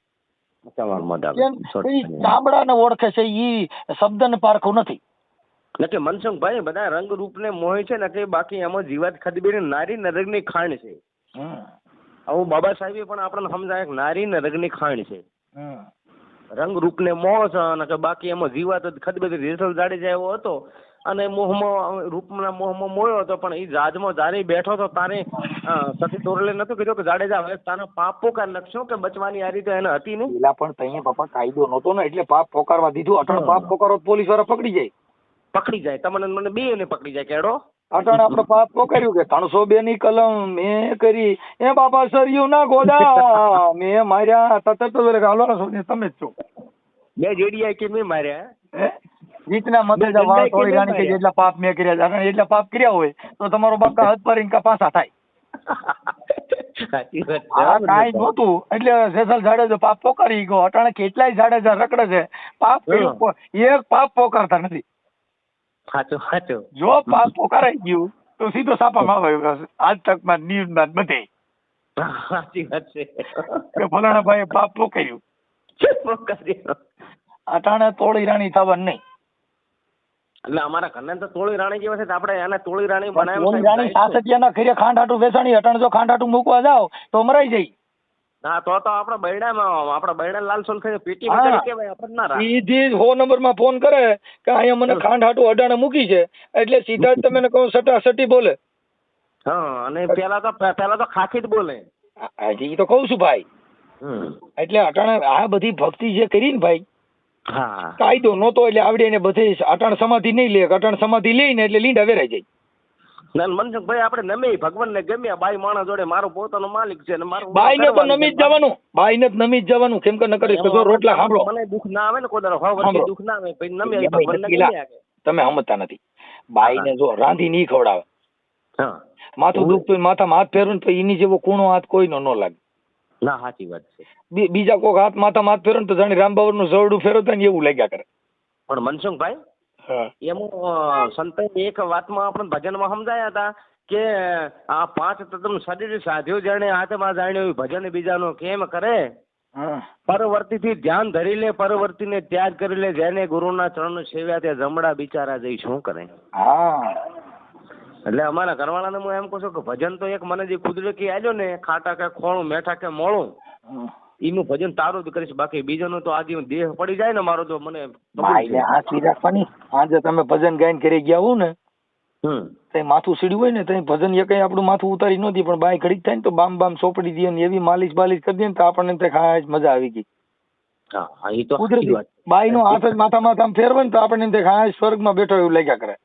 Speaker 4: ચામડાને ઓળખે છે, ઈ શબ્દને પારખું નથી.
Speaker 3: એટલે મનસુખભાઈ બધા રંગ રૂપ ને મોહે છે ને કે બાકી એમાં જીવાત ખદબી નારી નરકની ખાણ છે. આવું બાબા સાહેબે પણ આપણને સમજાય નારી નરકની ખાણ છે. રંગ રૂપ ને મોહ છે અને બાકી એમાં જીવાત ખદબી રેસલ જાડી જાય એવો હતો અને મોહમાં રૂપના મોહમાં મોયો હતો. પણ એ રાજમાં જારે બેઠો હતો તારે સતી તોરલે નતો કીધું કે જાડેજા હવે તારા પાપ પોકાર લખશો કે બચવાની આ રીતે એને હતી ને.
Speaker 4: પેલા પણ તઈએ બાપા કાયદો નતો ને એટલે પાપ પોકારવા દીધું. અટણ પાપ પોકારો પોલીસ વાળા પકડી જાય તમને મને બે ને પકડી જાય કેડો. અટણ આપણે પાપ પોકાર્યું કે 302 ની કલમ મેં કરી, એ બાપા સરયું ના ગોદા મેં માર્યા. તત હાલો તમે જ છો
Speaker 3: બે જેડિયા કે મેં માર્યા.
Speaker 4: જીતના મતેજા વાળ તોડી રાણી કે જેટલા પાપ મેં કર્યા, એટલા પાપ કર્યા હોય તો તમારો બાપ હાથ પાડીને પાછા થાય. કાંઈ નહોતું એટલે જેસલ જાડેજો પાપ પોકારી ગયો. અટાણે કેટલાય જાડેજા રખડે છે, પાપ એક પાપ પોકારતા નથી. જો પાપ પોકારાઈ ગયું તો સીધો સાપામાં આવે આજ તકમાં ન્યૂઝમાં બધે.
Speaker 3: સાચી વાત છે
Speaker 4: કે ફલાણા ભાઈ પાપ પોકાર્યું. અટાણે તોળી રાણી થવાનું નહીં.
Speaker 3: એટલે અમારા ઘરના તો તોળી રાણી જેવા છે, આપણે એને તોળી રાણી
Speaker 4: બનાવી. રાણી સાસટિયાના ઘરે ખાંડ હાટું વેચાણી. અટાણે જો ખાંડ હાટું મૂકવા જાવ તો મરાઈ જાય.
Speaker 3: હા તો આપણા બૈડા લાલ સોલ પેટી કહેવાય આપણે ના રાખે.
Speaker 4: ઈ 100 નંબરમાં ફોન કરે કે અહીંયા મને ખાંડ હાટું અડાણે મૂકી છે એટલે સીધા જ તમે કહો સટાસટી બોલે.
Speaker 3: હા અને પેલા તો ખાખી જ બોલે.
Speaker 4: ઈ તો કહું છું ભાઈ. એટલે અટાણે આ બધી ભક્તિ જે કરી ને ભાઈ, કાયદો નહોતો એટલે આવડે એને બધે અટાણ સમાધિ નહીં લે. અટાણ સમાધિ લઈને એટલે લીંડા વેરાઈ જાય.
Speaker 3: ના મનસુખભાઈ આપણે નમે ભગવાનને ગમ્યા બાઈ માણસ જોડે મારો પોતાનો માલિક છે ને મારું
Speaker 4: બાઈને તો નમી જ જવાનું, બાઈને જ નમી જ જવાનું. કેમ કે નકર જો રોટલા સાંભળો,
Speaker 3: મને દુઃખ ના આવે ને કોઈ દાડો વર્ષથી દુઃખ ના આવે પછી નમે ભગવાનને ગમ્યા કે
Speaker 4: તમે સમજતા નથી. બાઈને જો રાંધી નહીં ખવડાવે,
Speaker 3: હા
Speaker 4: માથું દુખતું હોય માથામાં હાથ ફેરવું ને તો એની જેવો કૂણો હાથ કોઈનો ન લાગે.
Speaker 3: ના સાચી વાત છે.
Speaker 4: બીજા કોઈક હાથ માથામાં હાથ ફેરવે ને તો જાણે રામબાવરનું જવડું ફેરવતા ને એવું લાગ્યા કરે.
Speaker 3: પણ મનસુખભાઈ
Speaker 4: હા
Speaker 3: એમાં સંતે એક વાતમાં આપણે ભજનમાં સમજાયા હતા કે આ પાંચ તત્વ શરીર સાધ્યો જાણે આત્મા જાણ્યો ભજન બીજાનો કેમ કરે.
Speaker 4: હા
Speaker 3: પરવર્તીથી ધ્યાન ધરી લે પરવર્તીને ત્યાગ કરી લે જેને ગુરુના ચરણ સેવ્યા તે જમડા બિચારા જઈ શું કરે.
Speaker 4: હા
Speaker 3: એટલે અમારા ઘરવાળાને હું એમ કહું છું કે ભજન તો એક મને જે કુદરતી આવ્યો ને ખાટા કે ખોળું મેઠા કે મોળું એનું ભજન તારું જ કરીશ બાકી બીજાનું તો આજે દેહ પડી જાય ને મારો તો મને
Speaker 4: બાઈને હાચવી રાખવાની. આજે તમે ભજન ગાઈને કરી ગયા હો ને તઈ માથું સીડ્યું હોય ને તઈ ભજન એ કઈ આપણું માથું ઉતારી નહોતી પણ બાઈ ઘડીક થાય ને તો બામ બામ સોપડી દે ને એવી માલિશ બાલિશ કરી દે ને તો આપણને તે ખાસ મજા આવી ગઈ.
Speaker 3: હા એ તો
Speaker 4: કુદરતી બાઈ નો હાથ જ માથા માથા ફેરવે ને તો આપણને તે ખાસ સ્વર્ગમાં બેઠો એવું લાગ્યા કરે.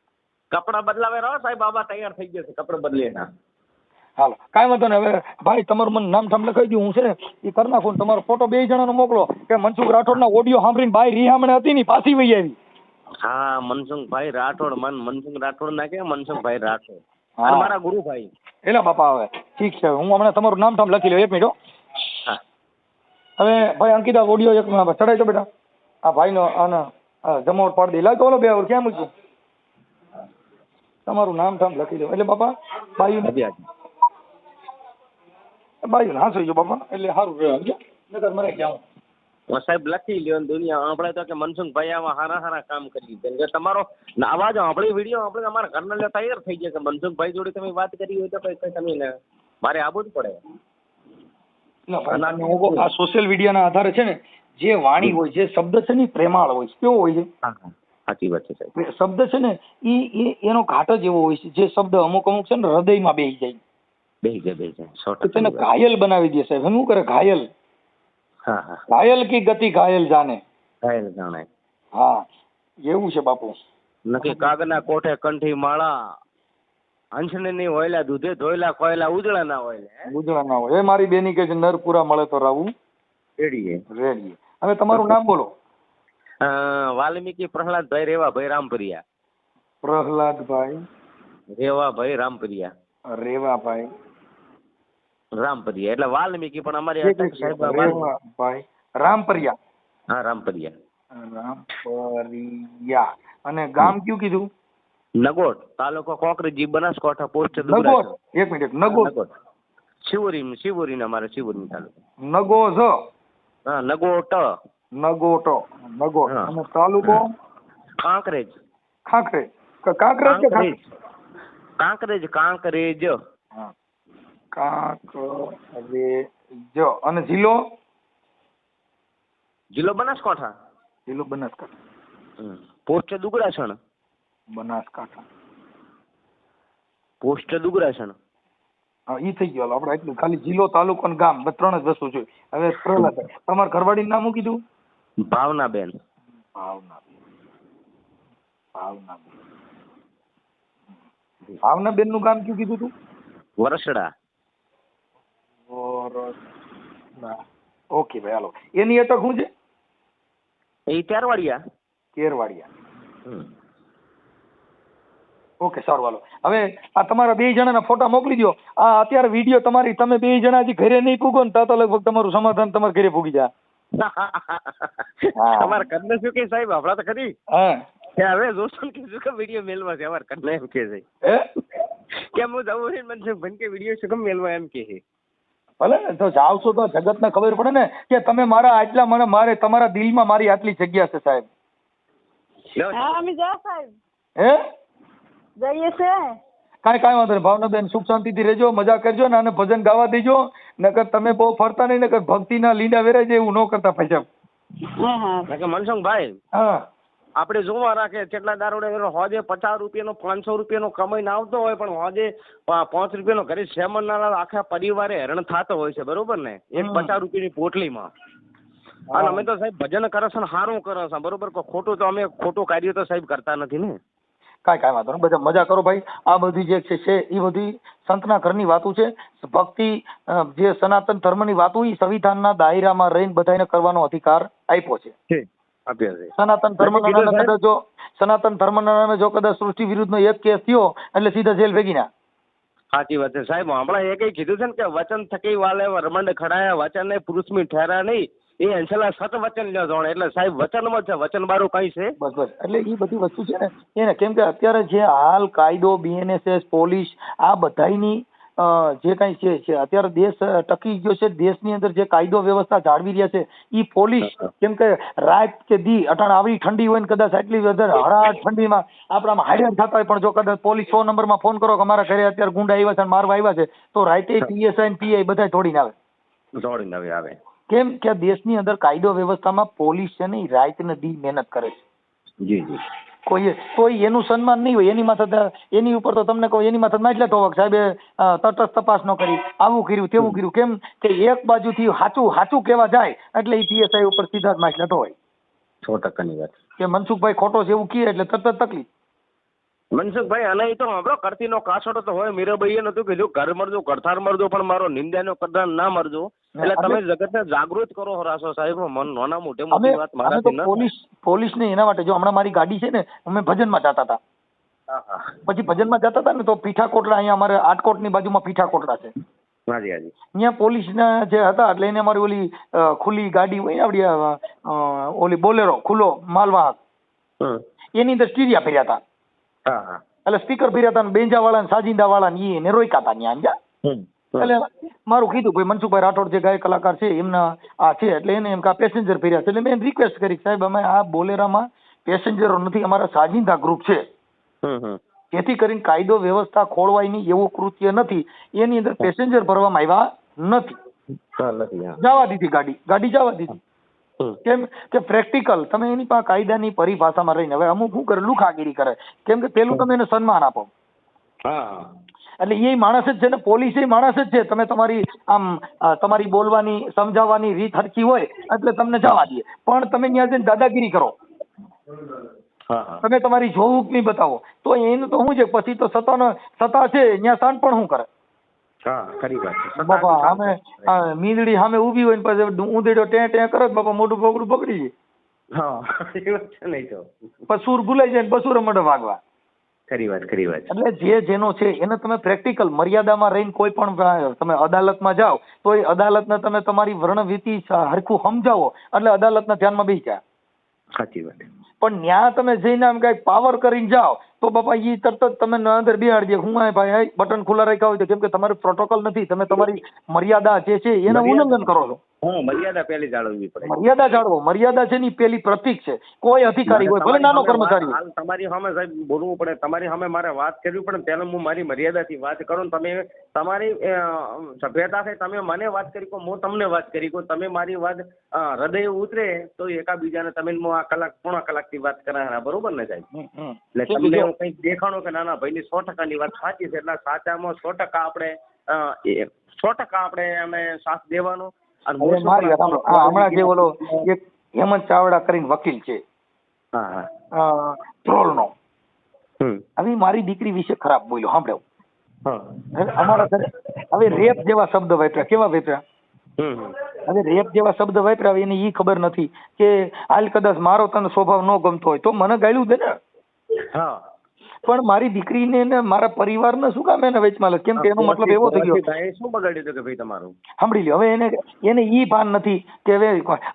Speaker 3: કપડા બદલાવે રહો સાહેબ બાબા તૈયાર થઈ ગયા છે કપડા બદલે ના.
Speaker 4: હાલો કાંઈ વાંધો નહીં. હવે ભાઈ તમારું મને નામ ઠામ લખાઈ દઉં હું છે ને એ કરી નાખું તમારો ફોટો 2 જણાનો મોકલો કે મનસુખ રાઠોડના ઓડિયો સાંભળીને બાઈ રીહામણે હતી ને પાછી વહી આવી.
Speaker 3: હા મનસુખભાઈ રાઠોડ મનસુખ રાઠોડ ના કે મનસુખભાઈ રાઠોડ અને મારા ગુરુભાઈ.
Speaker 4: એલા બાપા હવે ઠીક છે હું હમણાં તમારું નામ ઠામ લખી લઉં 1 મિનિટ હો.
Speaker 3: હા
Speaker 4: હવે ભાઈ અંકિતા ઓડિયો એક ચડાઈ દો બેટા. આ ભાઈનો આના જમાવટ પાડી દે. લાવતો ઓલો 2 આવર ક્યાં મૂક્યું તમારું નામ ઠામ લખી દો એટલે બાપા બાયું હા થઈ ગયો બાપા એટલે સારું રહે નકર મરે ક્યાં
Speaker 3: સાહેબ લખી લ્યો દુનિયા આપણે તો કે મનસુખભાઈ આવા હારા હારા કામ કરી કેમ કે તમારો અવાજ આપણી વિડીયો આપણે અમારા ઘરના લે તૈયાર થઈ ગયા કે મનસુખભાઈ જોડે તમે વાત કરી હોય તો કઈ તમે મારે આવવું જ પડે.
Speaker 4: આ સોશિયલ મીડિયાના આધારે છે ને જે વાણી હોય જે શબ્દ છે ને પ્રેમાળ હોય છે. કેવો હોય છે?
Speaker 3: સાચી વાત છે સાહેબ.
Speaker 4: શબ્દ છે ને એનો ઘાટ જ એવો હોય છે જે શબ્દ અમુક અમુક છે ને હૃદયમાં બેસી જાય.
Speaker 3: બેસી જાય
Speaker 4: તેને ઘાયલ બનાવી દે સાહેબ. શું કરે ઘાયલ?
Speaker 3: હા હા
Speaker 4: ઘાયલ કી ગતિ ઘાયલ જાને.
Speaker 3: ઘાયલ જાણે.
Speaker 4: હા એવું છે બાપુ.
Speaker 3: નક્કી કાગના કોઠે કંઠી માળા હંસને ની હોયલા દૂધે ધોયલા કોયલા ઉજળા ના હોય
Speaker 4: ઉજળા ના હોય. એ મારી બેની કે છે નર પૂરા મળે તો રાવું
Speaker 3: રેડીએ.
Speaker 4: હવે તમારું નામ બોલો.
Speaker 3: વાલ્મીકી પ્રહલાદભાઈ રેવાભાઈ રામપરિયા.
Speaker 4: પ્રહલાદભાઈ
Speaker 3: રેવાભાઈ રામપરિયા.
Speaker 4: રેવાભાઈ
Speaker 3: રામપરિયા એટલે વાલ્મીકી પણ અમારી
Speaker 4: રેવાભાઈ રામપરિયા.
Speaker 3: હા રામપરિયા.
Speaker 4: રામપરિયા. અને ગામ કયું કીધું?
Speaker 3: નગોટ તાલુકો કોકરેજી બનાસકાંઠા પોસ્ટ
Speaker 4: નગોટ. 1 મિનિટ નગોટ
Speaker 3: શિવોરી ને અમારે શિવોરી તાલુકો
Speaker 4: નગોજ.
Speaker 3: હા નગોટ
Speaker 4: અને તાલુકો
Speaker 3: કાંકરેજ.
Speaker 4: કાંકરેજ કે
Speaker 3: કાંકરેજ
Speaker 4: હા કાંકરેજ. અને જિલ્લો
Speaker 3: બનાસકાંઠા.
Speaker 4: જિલ્લો બનાસકાંઠા.
Speaker 3: પોસ્ટ દુગરાસણ.
Speaker 4: બનાસકાંઠા
Speaker 3: પોસ્ટ દુગરાસણ.
Speaker 4: હા ઈ થઈ ગયો. આપણે એટલું ખાલી જિલ્લો તાલુકો અને ગામ 3 જ વસ્તુ જોઈએ. હવે પ્રહલાદ તમારા ઘરવાળીનું નામ શું કીધું?
Speaker 3: ભાવનાબેન.
Speaker 4: ભાવનાબેન નું ગામ કયું કીધું તું?
Speaker 3: વરસડા.
Speaker 4: ઓકે ભાઈ હાલો. એની અટક શું છે?
Speaker 3: એ કેરવાડિયા.
Speaker 4: ઓકે સારું હાલો. હવે આ તમારા 2 જણાના ફોટા મોકલી દો. આ અત્યારે વિડીયો તમારી તમે 2 જણા હજી ઘરે નહીં પૂગો ને તો લગભગ તમારું સમાધાન તમારે ઘરે પૂગી જાય.
Speaker 3: અમારે કદને શું કે સાહેબ આપડા તો ખરી હવે જોશું કે શું વિડીયો મેલવા છે અમારે કદને એમ કે છે કેમ હું જવું છે મનસુખભાઈ કે વિડીયો શું કેમ મેલવા એમ કે છે.
Speaker 4: ભલે ને તો જાવ છો તો જગતને ખબર પડે ને કે તમે મારા આટલા મારે તમારા દિલમાં મારી આટલી જગ્યા છે સાહેબ.
Speaker 5: હા અમે જા સાહેબ.
Speaker 4: હે
Speaker 5: જઈએ છે.
Speaker 4: કાંઈ વાંધો નહીં ભાવનાબેન સુખ શાંતિથી રહેજો મજા કરજો ને આને ભજન ગાવા દેજો. નકર તમે બહુ ફરતા નહીં નકર ભક્તિના લીંડા વેરાય જાય એવું ન કરતા પૈસા.
Speaker 3: મનસુખભાઈ
Speaker 4: હા
Speaker 3: આપણે જોવા રાખે કેટલા દારૂડે હોજે 50 રૂપિયાનો 500 રૂપિયાનો કમાઈને આવતો હોય પણ હોજે 5 રૂપિયાનો ઘરે સેમન ના આખા પરિવારે હેરાન થતો હોય છે બરોબર ને એક 50 રૂપિયાની પોટલીમાં. અને અમે તો સાહેબ ભજન કરે છે ને સારું કરે છે બરોબર. ખોટું તો અમે ખોટું કાર્ય તો સાહેબ કરતા નથી ને.
Speaker 4: કાંઈ વાંધો નહીં, બધા મજા કરો ભાઈ. આ બધી જે છે એ બધી સંતના ઘરની વાતો છે. ભક્તિ જે સનાતન ધર્મની વાતો એ સંવિધાનના દાયરામાં રહીને બધાને કરવાનો અધિકાર આપ્યો છે.
Speaker 3: આપ્યા છે.
Speaker 4: સનાતન ધર્મના નામે કદાચ જો સનાતન ધર્મના નામે જો કદાચ સૃષ્ટિ વિરુદ્ધનો એક કેસ થયો એટલે સીધા જેલ ભેગી ના.
Speaker 3: સાચી વાત છે સાહેબ. હમણાં એ કઈ કીધું છે ને કે વચન થકી વાલે રમંડ ખડાયા વચન ને પુરુષમી ઠેરા નહીં એ અંશલા સત વચન લ્યો જોણ. એટલે સાહેબ વચનમાં જ છે, વચન બારું કઈ છે.
Speaker 4: બસ બસ એટલે એ બધી વસ્તુ છે ને એને કેમ કે અત્યારે જે હાલ કાયદો BNSS પોલીસ આ બધાની જે કઈ છે અત્યારે દેશ ટકી ગયો છે. દેશની અંદર જે કાયદો વ્યવસ્થા જાળવી રહ્યા છે એ પોલીસ કેમ કે રાત કે દી અટાણ આવી ઠંડી હોય ને કદાચ આટલી વધારે હળાહટ ઠંડીમાં આપણામાં હાઈડન થતા હોય પણ જો કદાચ પોલીસ 100 નંબરમાં ફોન કરો કે અમારા ઘરે અત્યારે ગુંડા આવ્યા છે અને મારવા આવ્યા છે તો રાતે PSI ને PI બધા દોડીને આવે.
Speaker 3: દોડીને આવે.
Speaker 4: કેમ કે દેશની અંદર કાયદો વ્યવસ્થામાં પોલીસ છે ને એ રાત ને દી મહેનત કરે છે.
Speaker 3: જી જી.
Speaker 4: કોઈ એનું સન્માન નહીં હોય એની માથે એની ઉપર તો તમને કહું એની માથે માટલા ઠોક સાહેબે તટસ્થ તપાસ ન કરી આવું કર્યું તેવું કર્યું. કેમ કે એક બાજુથી સાચું કહેવા જાય એટલે એ PSI ઉપર સીધા જ માટલા ઠોવાય.
Speaker 3: 100% વાત
Speaker 4: કે મનસુખભાઈ ખોટો છે એવું કહે એટલે તરત તકલીફ.
Speaker 3: મનસુખભાઈ અને એ તો આપણો કરતીનો કાસોડો તો હોય. મીરાબાઈએ નતું કીધું ઘર મરજો કરતાર મરજો પણ મારો નિંદ્યાનો કરદાર ના મરજો. એટલે તમે જગતને જાગૃત કરો હરાશો સાહેબ. મન નાના મોટી મોટી વાત મારાથી ન.
Speaker 4: પોલીસને એના માટે જો હમણાં મારી ગાડી છે ને અમે ભજનમાં જતા હતા. પછી ભજનમાં જતા હતા ને તો પીઠાકોટડા અહીંયા અમારે આટકોટની બાજુમાં પીઠાકોટડા છે.
Speaker 3: હાજી હાજી.
Speaker 4: અહીંયા પોલીસના જે હતા એટલે એને અમારી ઓલી ખુલ્લી ગાડી હોય ને આપડી ઓલી બોલેરો ખુલ્લો માલવાહક એની અંદર સ્ટીરિયા ફેર્યા હતા. એટલે સ્પીકર ફેર્યા હતા ને બેંજા વાળા ને સાજિંદા વાળા ને એને રોક્યા હતા ત્યાં. એટલે મારું કીધું ભાઈ મનસુખભાઈ રાઠોડ જે ગાયક કલાકાર છે એમના આ છે એટલે એને એમ કે પેસેન્જર ફેર્યા છે. એટલે મેં રિક્વેસ્ટ કરી સાહેબ અમે આ બોલેરામાં પેસેન્જરો નથી અમારા સાજિંદા ગ્રુપ છે જેથી કરીને કાયદો વ્યવસ્થા ખોળવાય નહીં એવું કૃત્ય નથી. એની અંદર પેસેન્જર ભરવામાં આવ્યા નથી. જવા દીધી ગાડી જવા દીધી. કેમ કે પ્રેક્ટિકલ તમે એની પાસે કાયદાની પરિભાષામાં રહીને હવે અમુક શું કરે લુખાગીરી કરે. કેમ કે પેલું તમે એને સન્માન આપો એટલે એ માણસ જ છે ને પોલીસ એ માણસ જ છે. તમે તમારી આમ તમારી બોલવાની સમજાવવાની રીત હરખી હોય એટલે તમને જવા દે. પણ તમે ત્યાં જઈને દાદાગીરી કરો તમે તમારી જોવું નહીં બતાવો તો એનું તો શું છે પછી તો સત્તા છે ત્યાં શાન પણ શું કરે. બાપા સામે મીંદડી સામે ઉભી હોય ને પછી ઊંધેડો ટે કરે બાપા મોઢું પગડું પકડી જાય. પસુર ભૂલાઈ જાય ને પસુર મળે વાગવા.
Speaker 3: ખરી વાત.
Speaker 4: એટલે જે જેનો છે એને તમે પ્રેક્ટિકલ મર્યાદામાં રહીને કોઈ પણ તમે અદાલતમાં જાઓ તો એ અદાલતને તમે તમારી વર્ણવીતિ હરખું સમજાવો એટલે અદાલતના ધ્યાનમાં બેસી જાય.
Speaker 3: સાચી વાત.
Speaker 4: પણ ન્યા તમે જઈને આમ કઈ પાવર કરીને જાઓ તો બાપા એ તરત જ તમે અંદર બિહાડી દે. હું ભાઈ બટન ખુલ્લા રાખ્યા હોય તો કેમ કે તમારે પ્રોટોકોલ નથી. તમે તમારી મર્યાદા જે છે એનું ઉલ્લંઘન કરો છો.
Speaker 3: મર્યાદા પેલી જાળવવી પડે.
Speaker 4: મર્યાદા જાળવો. મર્યાદા છે ની પેલી પ્રતીક છે. કોઈ અધિકારી હોય ભલે નાનો કર્મચારી હોય.
Speaker 3: તમારી સામે સાહેબ બોલવું પડે. તમારી સામે મારે વાત કરવી પડે પહેલા હું મારી મર્યાદાથી વાત કરું. તમે તમારી સભ્યતાથી તમે મને વાત કરી કહો હું તમને વાત કરી કહું. તમે મારી વાત હૃદય ઉતરે તો એકાબીજાને તમે આ કલાક પોણા કલાકથી વાત કરાયા બરોબર ને સાહેબ. એટલે તમને હું કંઈક દેખાણો કે નાના ભાઈની 100%ની વાત સાચી છે. એટલે સાચામાં 100% આપણે અમે સાથ દેવાનો.
Speaker 4: હમણાં જે ઓલો એક હેમંત ચાવડા કરીને વકીલ છે ટ્રોલ નો હવે મારી દીકરી વિશે ખરાબ બોલ્યો સાંભળ્યો. અમારા ઘરે હવે રેપ જેવા શબ્દ વાપર્યા. કેવા વાપર્યા? હવે રેપ જેવા શબ્દ વાપર્યા એને ઈ ખબર નથી કે હાલ કદાચ મારો તને સ્વભાવ ન ગમતો હોય તો મને ગાળ્યું દે ને. પણ મારી દીકરીને ને મારા પરિવારને શું કામ એને વેચમાં લે? કેમ કે એનો મતલબ એવો થઈ ગયો
Speaker 3: શું બગાડ્યું કે ભાઈ તમારું
Speaker 4: સાંભળી લ્યો. હવે એને ઈ ભાન નથી કે હવે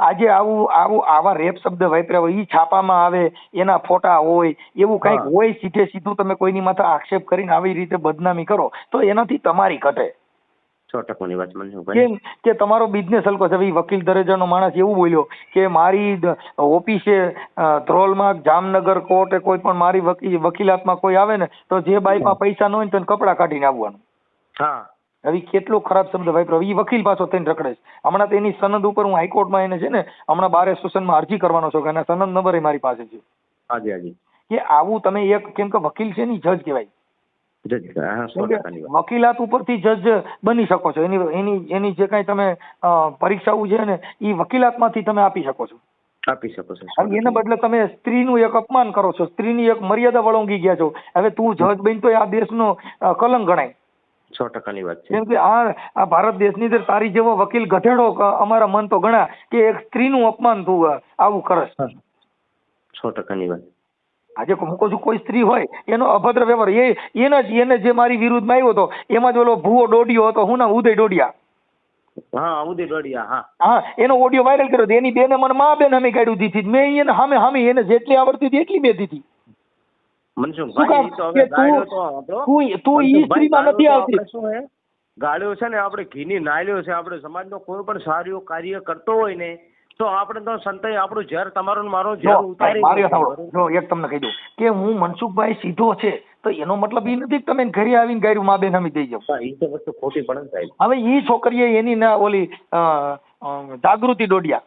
Speaker 4: આજે આવા રેપ શબ્દ વાપર્યા હોય ઈ છાપામાં આવે એના ફોટા હોય એવું કઈક હોય સીધું તમે કોઈની માથે આક્ષેપ કરીને આવી રીતે બદનામી કરો તો એનાથી તમારી ઘટે.
Speaker 3: 100%ની વાત મનસુખભાઈ.
Speaker 4: કેમ કે તમારો બિઝનેસ હલકો છે. વકીલ દરજાનો માણસ એવું બોલ્યો કે મારી ઓફિસે ધ્રોલમાં જામનગર કોર્ટે કોઈ પણ મારી વકીલાતમાં કોઈ આવે ને તો જે બાઈમાં પૈસા ન હોય તો કપડા કાઢીને આવવાનું. હવે કેટલો ખરાબ શબ્દ વાપર્યો. એ વકીલ પાછો થઈને રખડે છે. હમણાં તેની સનદ ઉપર હું હાઈકોર્ટમાં એને છે ને હમણાં બાર એસોસિએશનમાં અરજી કરવાનો છું કે એના સનદ નંબર મારી પાસે છે. કે આવું તમે એક કેમ કે વકીલ છે ને જજ કહેવાય. વકીલાત ઉપરથી જજ બની શકો છો. એની જે કઈ તમે પરીક્ષાઓ છે ને એ વકીલાતમાંથી તમે આપી શકો છો.
Speaker 3: આપી શકો છો.
Speaker 4: અને એના બદલે તમે સ્ત્રીનું એક અપમાન કરો છો, સ્ત્રીની એક મર્યાદા વળંગી ગયા છો. હવે તું જજ બન તો આ દેશનો કલંક ગણાય.
Speaker 3: 100% વાત છે.
Speaker 4: કેમ કે આ ભારત દેશની અંદર તારી જેવો વકીલ ગધેડો અમારા મન તો ગણા કે એક સ્ત્રીનું અપમાન તું આવું કરસ.
Speaker 3: 100% વાત.
Speaker 4: આજે હું કહું છું કોઈ સ્ત્રી હોય એનો અભદ્ર વ્યવહાર એને જે મારી વિરુદ્ધમાં આવ્યો હતો એમાં જ ઓલો ભૂવો દોડ્યો હતો, હું ના ઉદય દોડિયા.
Speaker 3: હા ઉદય દોડિયા. હા
Speaker 4: હા, એનો ઓડિયો વાયરલ કર્યો હતો. એની બેને મને મા બેન અમે કાઢ્યું દીધી. મેં એને સામે એને જેટલી આવડતી હતી એટલી મેં દીધી.
Speaker 3: મનસુખભાઈ તો હવે ગાળ્યો તો આપણો
Speaker 4: તું ઈ સ્ત્રીમાં નથી આવતી.
Speaker 3: શું હે ગાળ્યો છે ને આપણે ઘીની નાળ્યો છે. આપણે સમાજનો કોઈ પણ સારું કાર્ય કરતો હોય ને તો આપણે તો સંતાઈ આપણું ઝેર તમારું મારો ઝેર ઉતારી.
Speaker 4: જો એક તમને કહી દઉં કે હું મનસુખભાઈ સીધો છે તો એનો મતલબ એ નથી કે તમે ઘરે આવીને ગાયરું મા બેન અમે દઈ જાવ.
Speaker 3: એ તો વસ્તુ ખોટી પડે ને સાહેબ.
Speaker 4: હવે ઈ છોકરીએ એની ના ઓલી જાગૃતિ દોડિયા,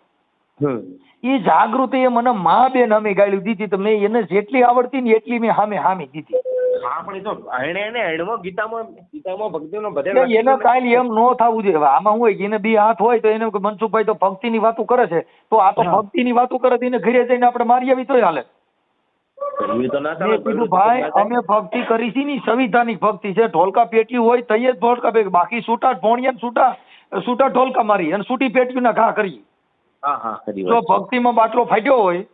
Speaker 4: એ જાગૃતિએ મને મા બેન અમે ગાળ્યું દીધી તો મેં એને જેટલી આવડતી ને એટલી મેં હામે દીધી.
Speaker 3: આપણે તો ગીતામાં ભક્તિનો બધે
Speaker 4: એને કાંઈ એમ ન થવું જોઈએ. આમાં શું હોય કે એને બે હાથ હોય તો એને મનસુખભાઈ તો ભક્તિની વાતો કરે છે તો આ તો ભક્તિની વાતો કરે તો એને ઘરે જઈને આપણે મારી આવી તોય હાલે. મેં કીધું ભાઈ અમે ભક્તિ કરી છે ને સંવિધાનિક ભક્તિ છે. ઢોલકા પેટ્યું હોય તો જ ઢોલકા પેટ્યું, બાકી છૂટા ભોણિયા છૂટા ઢોલકા મારી અને છૂટી પેટ્યું ના ઘા કરી. જો ભક્તિમાં બાટલો ફાટ્યો હોય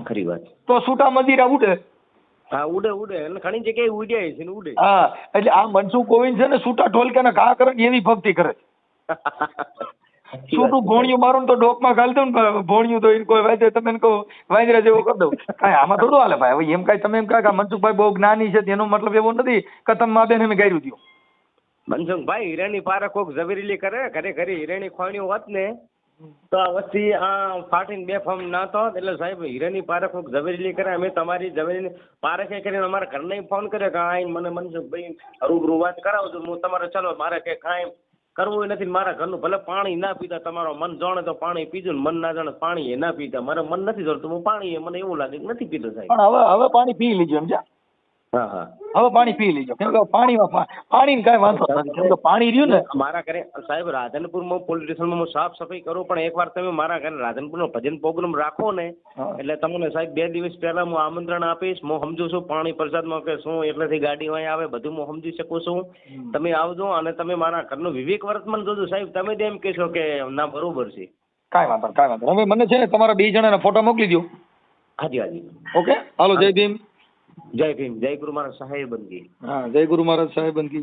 Speaker 3: ખરી વાત
Speaker 4: તો છૂટા મંદિરા ઉડે.
Speaker 3: હા ઉડે અને ઘણી જગ્યાએ ઉડ્યા છે ને ઉડે.
Speaker 4: હા, એટલે આ મનસુખ ગોવિંદ છે ને છૂટા ઢોલકાના ઘા કરે ને એવી ભક્તિ કરે. છૂટું ભોણિયું મારું તો ડોકમાં ઘાલ દઉં ને ભોણિયું તો કોઈ વાંચે તમે કહો વાંદરા જેવો કરી દઉં. કાંઈ આમાં થોડું હાલે ભાઈ. હવે એમ કાંઈ તમે એમ કહો મનસુખભાઈ બહુ જ્ઞાની છે તેનો મતલબ એવો નથી કે તમે મા બેન અમે ગાયરું દો.
Speaker 3: મનસુખભાઈ હીરાની પારે કોક ઝવેરીલી કરે ઘરે હીરાની ખોણીઓ હોત ને તો આ વસ્તી આ ફાટીને બેફામ ના થાત. એટલે સાહેબ હીરાની પારે કોક ઝવેરીલી કરે. અમે તમારી ઝવેરીની પારે કઈ કરીને અમારા ઘરને ફોન કરે કે આ મને મનસુખભાઈ રૂબરૂ વાત કરાવજો. હું તમારે ચાલો મારે કે કાંઈ કરવું નથી. મારા ઘરનું ભલે પાણી ના પીતા તમારો મન જાણે તો પાણી પીજો ને મન ના જાણે પાણી એ ના પીતા. મારે મન નથી જોડતું હું પાણી મને એવું લાગે કે નથી પીતો સાહેબ.
Speaker 4: પણ હવે પાણી પી લીજો સમજ્યા.
Speaker 3: હા
Speaker 4: હવે પાણી પી લીજો કેમ કે પાણી કાંઈ વાંધો નથી. કેમ કે પાણી રહ્યું ને
Speaker 3: મારા ઘરે સાહેબ રાધનપુરમાં પોલીસ સ્ટેશનમાં હું સાફ સફાઈ કરું પણ એકવાર તમે મારા ઘરે રાધનપુરનો ભજન પ્રોગ્રામ રાખો ને એટલે તમને સાહેબ 2 દિવસ પહેલા હું આમંત્રણ આપીશ. હું સમજુ છું પાણી પ્રસાદમાં કે શું એટલેથી ગાડી અહીં આવે બધું હું સમજી શકું છું. તમે આવજો અને તમે મારા ઘરનું વિવેક વર્તમાન જોજો સાહેબ. તમે જ એમ કહેશો કે ના બરોબર છે.
Speaker 4: કાંઈ વાંધો. હવે મને છે ને તમારા 2 જણાના ફોટા મોકલી દો.
Speaker 3: હાજી
Speaker 4: ઓકે હાલો. જય ભીમ.
Speaker 3: જય ભીમ. જય ગુરુ મહારાજ સાહેબ બંદગી.
Speaker 4: હા, જય ગુરુ મહારાજ સાહેબ બંદગી.